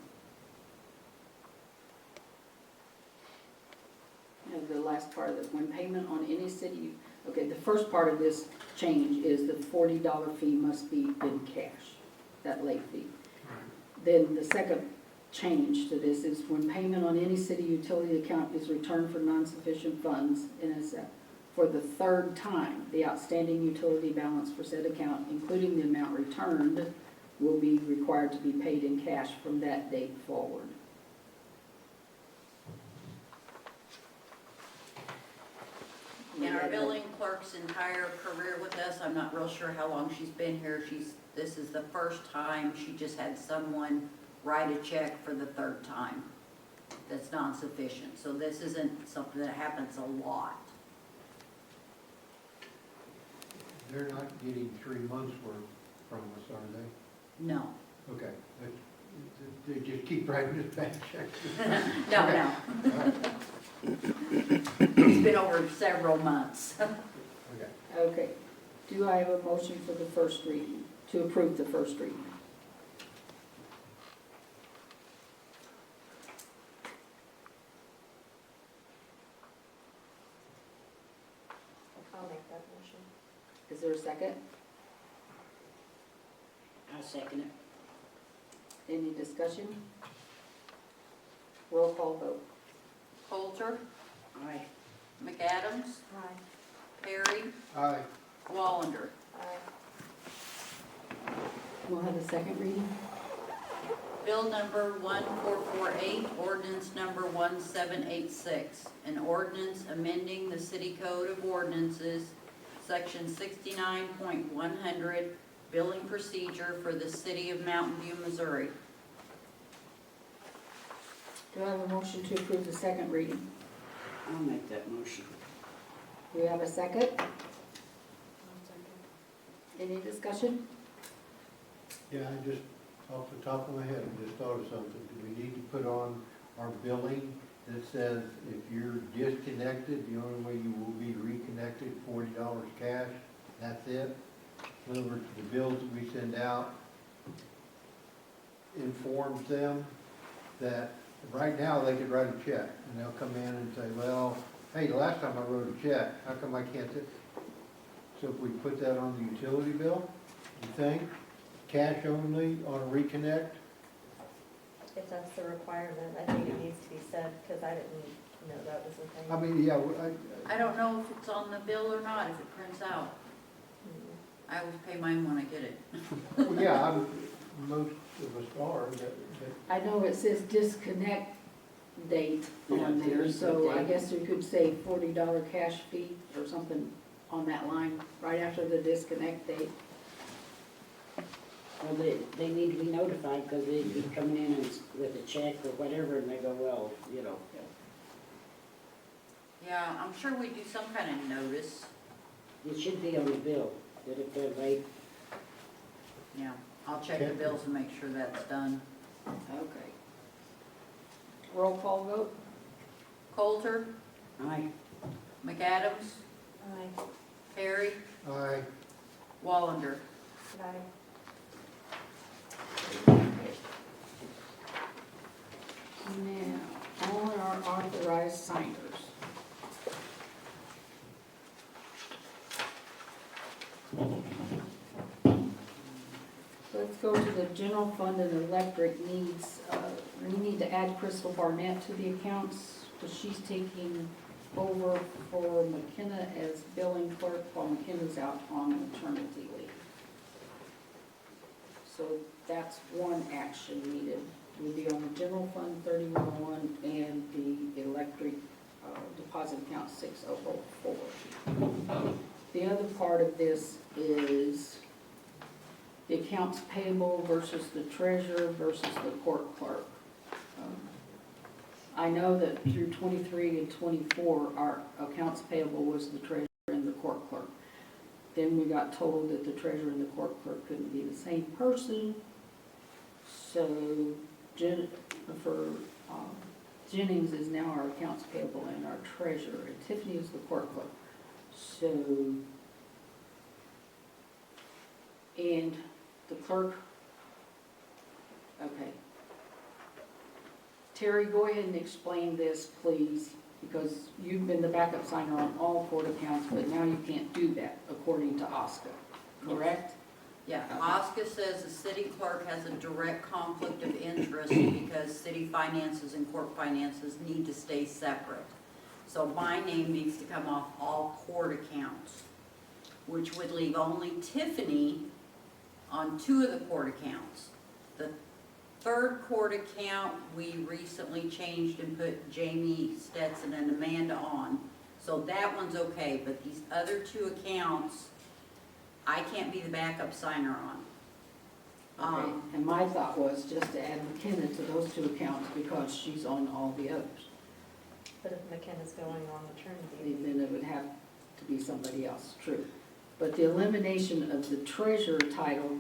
And the last part of it, when payment on any city, okay, the first part of this change is the $40 fee must be in cash, that late fee. Then the second change to this is when payment on any city utility account is returned for non-sufficient funds, and it's for the 3rd time, the outstanding utility balance for said account, including the amount returned, will be required to be paid in cash from that date forward. In our billing clerk's entire career with us, I'm not real sure how long she's been here. This is the first time she just had someone write a check for the 3rd time. That's non-sufficient. So this isn't something that happens a lot. They're not getting 3 months' worth from us, are they? No. Okay, they just keep writing us back checks. No, no. It's been over several months. Okay. Okay, do I have a motion for the first reading, to approve the first reading? I'll make that motion. Is there a second? I second it. Any discussion? Roll call vote. Coulter, Aye. McAdams, Aye. Perry, Aye. Wallander. Aye. We'll have a second reading. Bill number 1448, ordinance number 1786, an ordinance amending the City Code of Ordinances, section 69.100, billing procedure for the city of Mountain View, Missouri. Do I have a motion to approve the second reading? I'll make that motion. Do we have a second? Any discussion? Yeah, I just, off the top of my head, I just thought of something. Do we need to put on our billing that says if you're disconnected, the only way you will be reconnected, $40 cash, that's it? In other words, the bills that we send out informs them that right now they could write a check and they'll come in and say, well, hey, the last time I wrote a check, how come I can't? So if we put that on the utility bill, you think, cash only on a reconnect? if that's the requirement, I think it needs to be said, because I didn't know that was a thing. I mean, yeah, I don't know if it's on the bill or not, if it prints out. I always pay mine when I get it. yeah, most of us are, that, I know it says disconnect date on Yeah, there, so I date. guess we could say $40 cash fee or something on that line, right after the disconnect date. Well, they need to be notified because they keep coming in and with a check or whatever and they go, well, you know. Yeah, I'm sure we do some kind of notice. It should be on the bill, that if they're late, Yeah, I'll check the bills and make sure that's done. Okay. Roll call vote? Coulter, aye. McAdams, Aye. Perry, I, Wallander. Aye. Now, on our authorized signers. Let's go to the general fund and electric needs. We need to add Crystal Barnett to the accounts, because she's taking over for McKenna as billing clerk while McKenna's out on maternity leave. So that's one action needed. Would be on the general fund 3101 and the electric deposit account 6004. The other part of this is the accounts payable versus the treasurer versus the court clerk. I know that through 23 and 24, our accounts payable was the treasurer and the court clerk. Then we got told that the treasurer and the court clerk couldn't be the same person. So Jennifer Jennings is now our accounts payable and our treasurer, and Tiffany is the court clerk. So, and the clerk, okay. Terry, go ahead and explain this, please, because you've been the backup signer on all court accounts, but now you can't do that according to OSCA, correct? Yeah, OSCA says the city clerk has a direct conflict of interest because city finances and court finances need to stay separate. So my name needs to come off all court accounts, which would leave only Tiffany on 2 of the court accounts. The 3rd court account, we recently changed and put Jamie Stetson and Amanda on. So that one's okay, but these other 2 accounts, I can't be the backup signer on. Okay, and my thought was just to add McKenna to those 2 accounts because she's on all the others. But if McKenna's going on maternity leave, Then it would have to be somebody else, true. But the elimination of the treasurer title,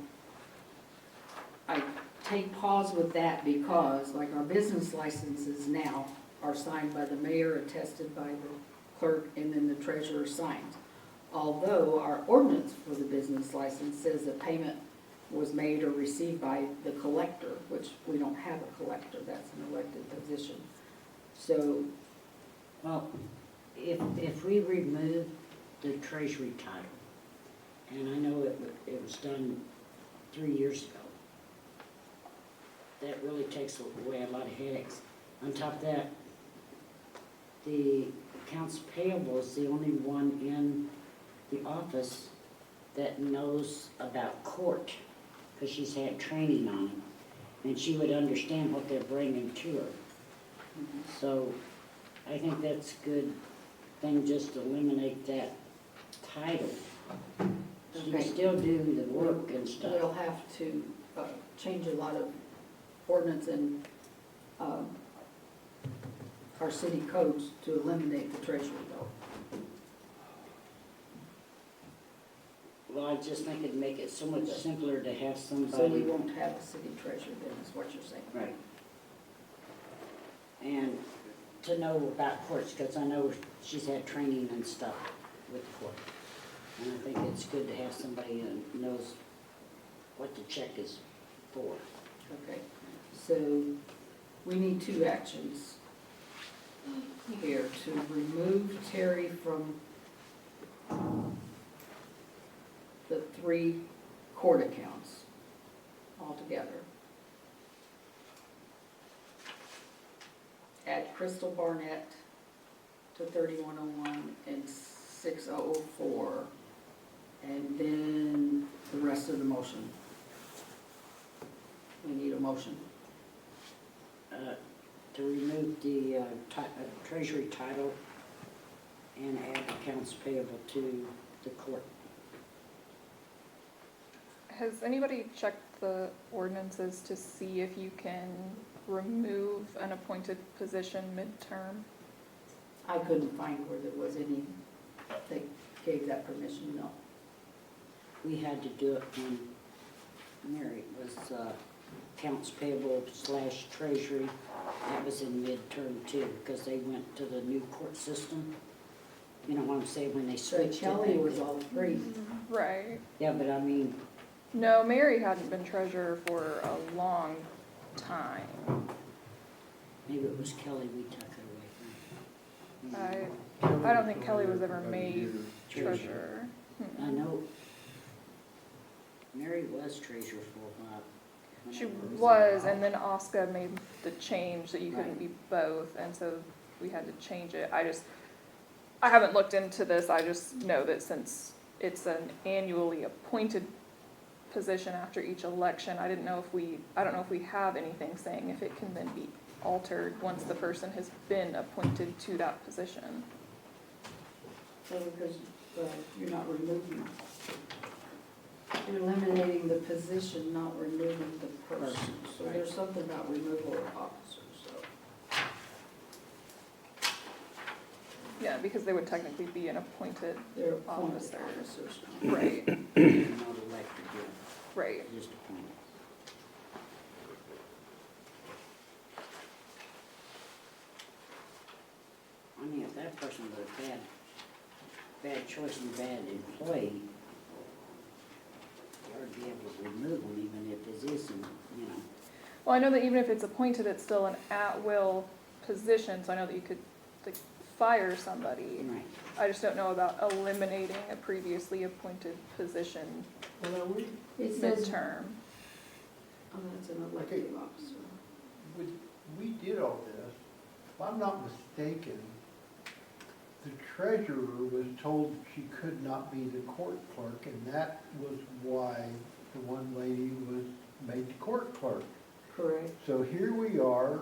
I take pause with that because like our business licenses now are signed by the mayor, attested by the clerk, and then the treasurer signs. Although our ordinance for the business license says that payment was made or received by the collector, which we don't have a collector, that's an elected position. So, Well, if we remove the treasury title, and I know it was done 3 years ago, that really takes away a lot of headaches. On top of that, the accounts payable is the only one in the office that knows about court, because she's had training on it, and she would understand what they're bringing to her. So I think that's a good thing, just to eliminate that title. She can Okay. still do the work and we'll stuff. have to change a lot of ordinance and our city codes to eliminate the treasurer though. Well, I just think it'd make it so much simpler to have So we somebody. won't have a city treasurer then, is what you're saying. Right. And to know about courts, because I know she's had training and stuff with the court. And I think it's good to have somebody who knows what the check is for. Okay, so we need 2 actions here to remove Terry from the 3 court accounts altogether. Crystal Barnett to 3101 and 6004. And then the rest of the motion. We need a motion. To remove the treasury title and add accounts payable to the court. Has anybody checked the ordinances to see if you can remove an appointed position midterm? I couldn't find where there was any, they gave that permission, no. We had to do it when Mary was accounts payable / treasury. That was in midterm too, because they went to the new court system. You know what I'm saying, when they So switched it. Kelly was all three. Right. Yeah, but I mean, No, Mary hadn't been treasurer for a long time. maybe it was Kelly we took it away from. I don't think Kelly was ever made treasurer. I know Mary was treasurer for a while. She whenever it was, and then Oscar made the change that you couldn't Right. be both, and so we had to change it. I haven't looked into this, I just know that since it's an annually appointed position after each election, I don't know if we have anything saying if it can then be altered once the person has been appointed to that position. So because you're not removing, you're eliminating the position, not removing the person. So there's something about removal of officers, so. Yeah, because they would technically be an appointed They're appointed officer. officers. Right, Not elected yet, right. just appointed. I mean, if that person was a bad choice and bad employee, you ought to be able to remove them even if it isn't, you know. Well, I know that even if it's appointed, it's still an at-will position, so I know that you could like, fire somebody. Right. I just don't know about eliminating a previously appointed position Well, It says, midterm. oh, that's an elected officer. we did all this. If I'm not mistaken, the treasurer was told she could not be the court clerk, and that was why the one lady was made the court clerk. Correct. So here we are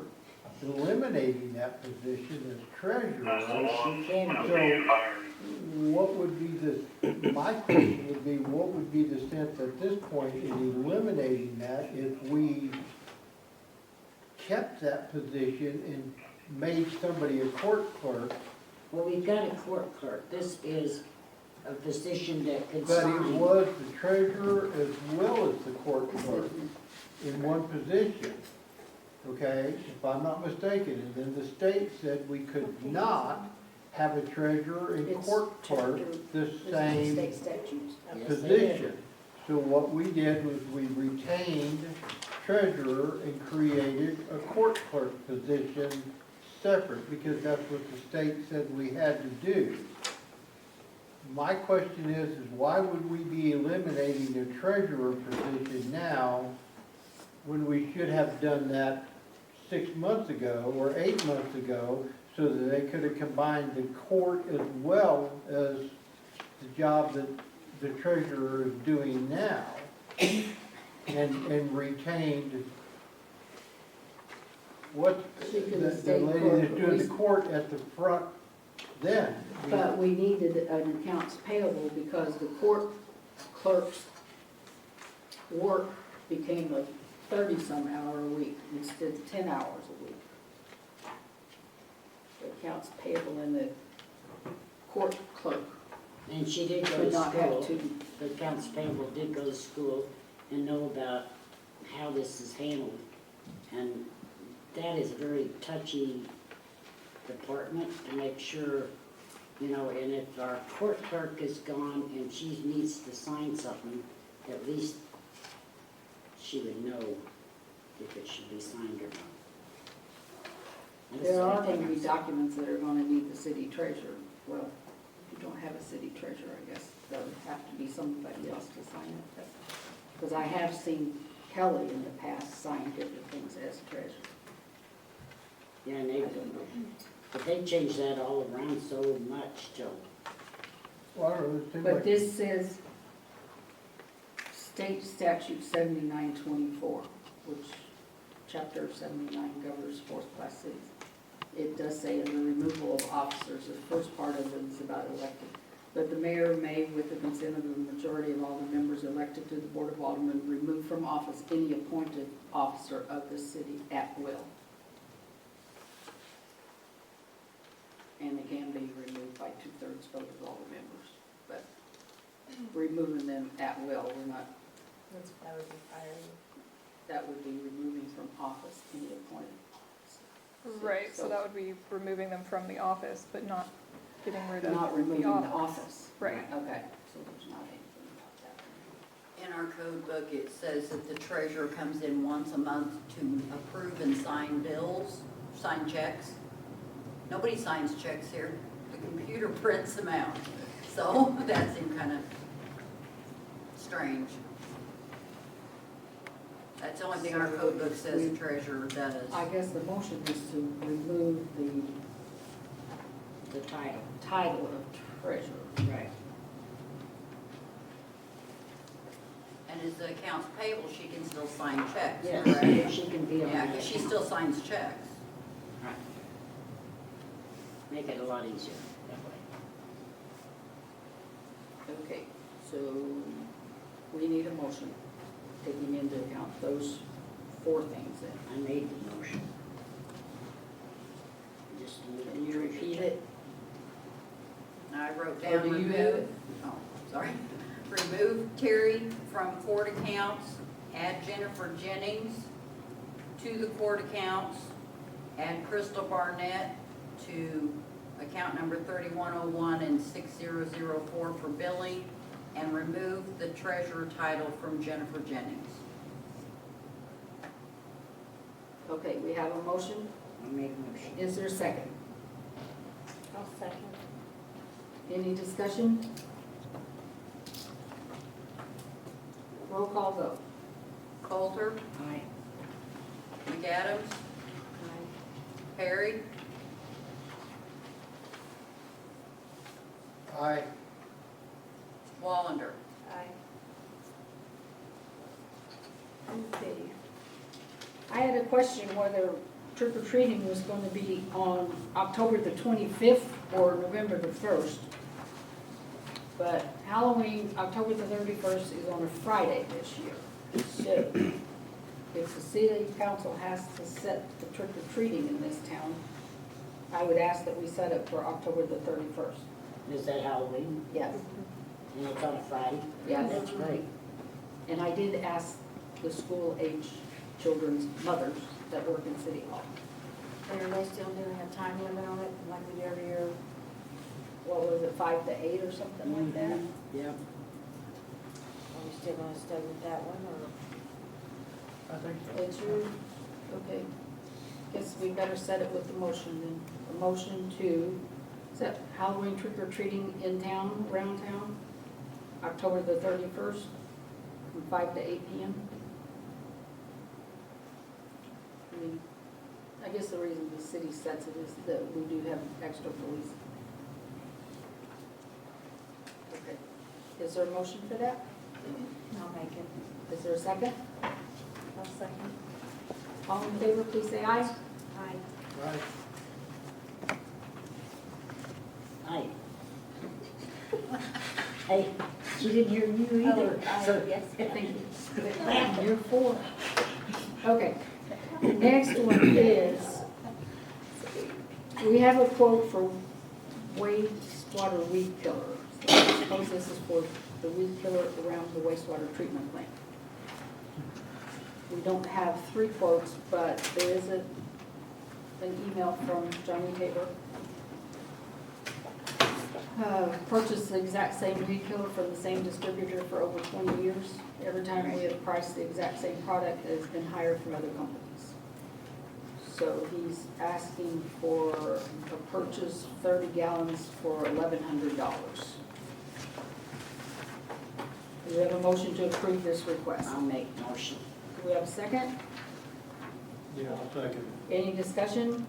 eliminating that position as treasurer. So she can be. So what would be my question would be, what would be the sense at this point in eliminating that if we kept that position and made somebody a court clerk? Well, we've got a court clerk. This is a position that could But sign. he was the treasurer as well as the court clerk in one position, okay, if I'm not mistaken. And then the state said we could not have a treasurer and It's court clerk the It's in same state statutes. Yes, they did. position. So what we did was we retained treasurer and created a court clerk position separate, because that's what the state said we had to do. My question is why would we be eliminating the treasurer position now when we should have done that 6 months ago or 8 months ago, so that they could have combined the court as well as the job that the treasurer is doing now, and retained what, She could the stay lady court, that's but doing we- the court at the front then. But we needed an accounts payable because the court clerk's work became a 30-some hour a week instead of 10 hours a week. The accounts payable and the court clerk And she did go could to not have school. two. The accounts payable did go to school and know about how this is handled. And that is a very touchy department to make sure, you know, and if our court clerk is gone and she needs to sign something, at least she would know if it should be signed or not. And the There are same going thing to be I'm- documents that are going to need the city treasurer. Well, if you don't have a city treasurer, I guess there would have to be somebody else to sign it. Because I have seen Kelly in the past sign different things as treasurer. Yeah, and they, but they changed that all around so much till, Well, I don't know, it seems But like, this says state statute 7924, which chapter 79 governs fourth-class cities. It does say in the removal of officers, the first part of it is about elected. But the mayor may, with the consent of the majority of all the members elected to the Board of Aldermen, remove from office any appointed officer of the city at will. And it can be removed by 2/3 vote of all the members, but removing them at will, we're not, That would be firing. that would be removing from office any appointed officer. Right, so that would be removing them from the office, but not getting rid of Not removing the the office. office. Right. Okay, so there's not anything about that. In our code book, it says that the treasurer comes in once a month to approve and sign bills, sign checks. Nobody signs checks here. The computer prints them out. So that seemed kind of strange. That's the only thing our code book says the treasurer does. I guess the motion is to remove the title. the title of treasurer. Right. And as the accounts payable, she can still sign checks, Yeah, correct? she can be on Yeah, that. because she still signs checks. Right. Make it a lot easier that way. Okay, so we need a motion taking into account those four things then. I made the motion. Just leave it. Can you repeat it? I wrote Or down do you remove. have it? Oh, sorry. Remove Terry from court accounts, add Jennifer Jennings to the court accounts, add Crystal Barnett to account number 3101 and 6004 for billing, and remove the treasurer title from Jennifer Jennings. Okay, we have a motion. I made a motion. Is there a second? I'll second. Any discussion? Roll call vote. Coulter, Aye. McAdams, Perry, aye, Wallander. Aye. Okay. I had a question whether trick or treating was going to be on October the 25th or November the 1st. But Halloween, October the 31st is on a Friday this year. So if the city council has to set the trick or treating in this town, I would ask that we set it for October the 31st. Is that Halloween? Yes. And it's on a Friday? Yes. That's great. And I did ask the school-age children's mothers that work in City Hall. And are they still doing a time limit on it, like we do every year? What was it, 5 to 8 or something like that? Yeah. Are we still gonna stay with that one, or? I think so. It's your, okay. Guess we better set it with the motion then. A motion to set Halloween trick or treating in town, around town, October the 31st, from 5 to 8 p.m. I mean, I guess the reason the city sets it is that we do have extra police. Okay. Is there a motion for that? I'll make it. Is there a second? I'll second. All in favor, please say aye. Aye. Aye. Aye. Hey, she didn't hear you either. So, Yes, thank you. You're four. Okay. Next one is, we have a quote for wastewater weed killer. So I suppose this is for the weed killer around the wastewater treatment plant. We don't have 3 quotes, but there is an email from Johnny Tabor. Purchased the exact same weed killer from the same distributor for over 20 years. Every time we have priced the exact same product, it's been higher from other companies. So he's asking for a purchase 30 gallons for $1,100. Do we have a motion to approve this request? I'll make motion. Do we have a second? Yeah, I'll second. Any discussion?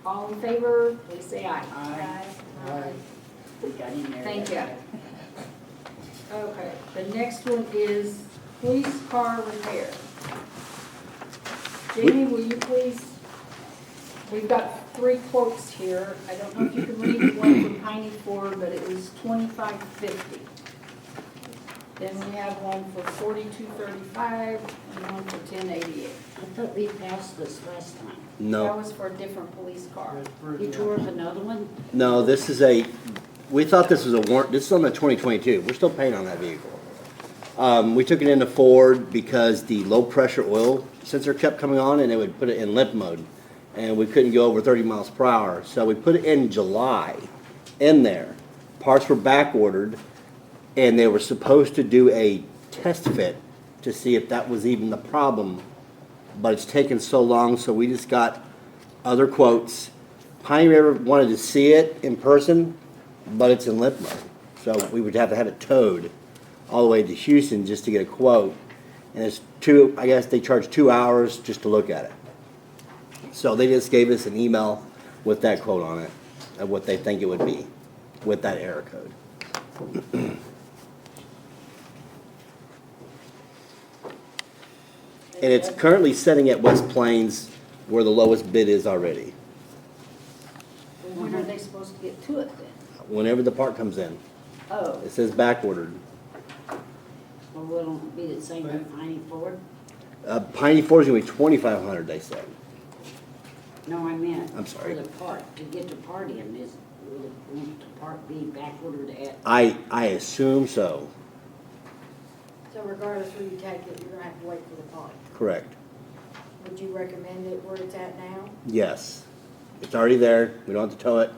All in favor, please say aye. Aye. Aye. We got in there. Thank you. Okay, the next one is police car repair. Jamie, will you please? We've got 3 quotes here. I don't know if you can read the one from Piney Ford, but it was $25.50. Then we have one for $42.35 and one for $10.88. I thought we passed this last time. That No, was for a different police car. That's for You the- tore up another one? no, this is we thought this was a warrant, this is on the 2022. We're still paying on that vehicle. We took it into Ford because the low-pressure oil sensor kept coming on and it would put it in limp mode. And we couldn't go over 30 miles per hour. So we put it in July, in there. Parts were back ordered, and they were supposed to do a test fit to see if that was even the problem. But it's taken so long, so we just got other quotes. Pioneer River wanted to see it in person, but it's in limp mode. So we would have to have it towed all the way to Houston just to get a quote. And it's I guess they charge 2 hours just to look at it. So they just gave us an email with that quote on it, of what they think it would be, with that error code. And it's currently sitting at West Plains where the lowest bid is already, When are they supposed to get to it then? whenever the part comes in. Oh, It says back ordered. Or will it be the same with Piney Ford? Piney Ford's gonna be 2,500, they said. No, I meant. I'm sorry. For the part, to get the part in, will the part be back ordered at? I assume so, So regardless where you take it, you're gonna have to wait for the part. correct. Would you recommend it where it's at now? Yes. It's already there, we don't have to tow it.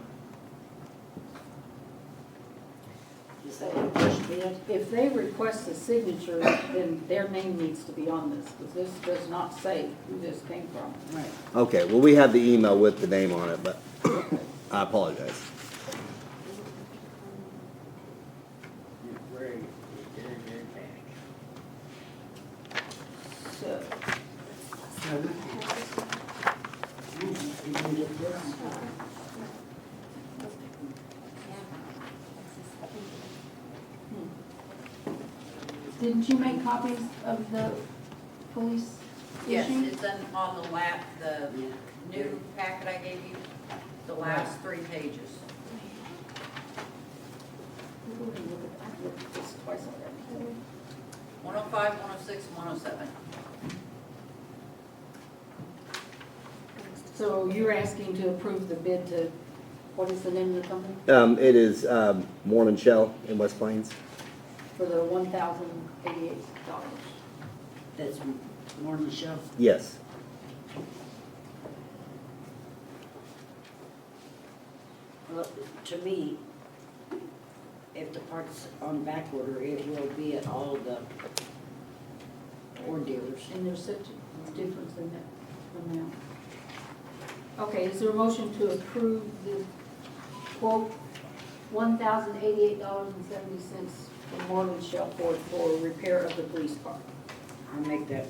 Is that the first bid? if they request a signature, then their name needs to be on this, because this does not say who this came from. Right. Okay, well, we have the email with the name on it, but I apologize. Where, they're back. So, Now, this- You can get this? didn't you make copies of the police Yes, issue? it's on the the new packet I gave you, the last 3 pages. We'll go ahead and look at- I've looked at this twice already. 105, 106, 107. So you're asking to approve the bid to, what is the name of the company? It is Morning Shell in West Plains. For the $1,088. That's Morning Show. Yes. Well, to me, if the part's on back order, it will be at all the Ford dealers. And there's such a difference in that amount. Okay, is there a motion to approve the quote, $1,088.70 from Morgan Shell Ford for repair of the police car? I'll make that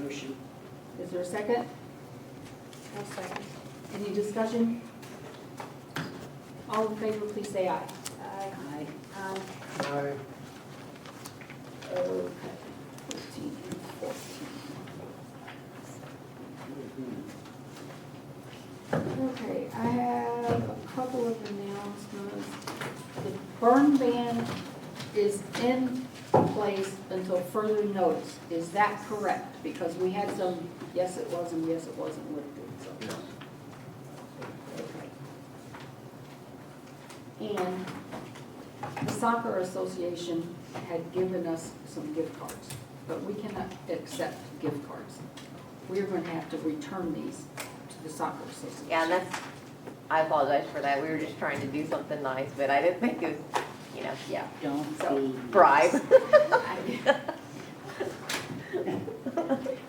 motion. Is there a second? I'll second. Any discussion? All in favor, please say aye. Aye. Aye. Okay, 13 and 14. Okay, I have a couple of announcements. The burn ban is in place until further notice. Is that correct? Because we had some, yes it was and yes it wasn't lifted, so. Okay. And the soccer association had given us some gift cards, but we cannot accept gift cards. We're going to have to return these to the soccer association. Yeah, and that's, I apologize for that. We were just trying to do something nice, but I didn't think it was, you know, Yeah. Don't So- be. bribe.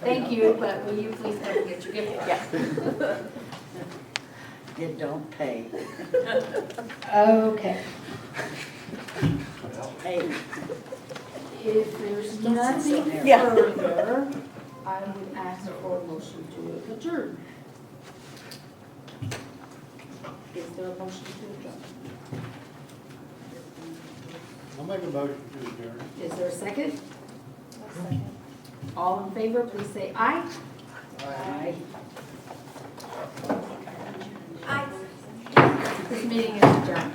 Thank you, but will you please never get your gift card? Yeah. It don't pay. Okay. Hey, If there's nothing Yeah. further, I would ask for a motion to adjourn. Is there a motion to adjourn? I'll make a motion to adjourn. Is there a second? I'll second. All in favor, please say aye. Aye. This meeting is adjourned.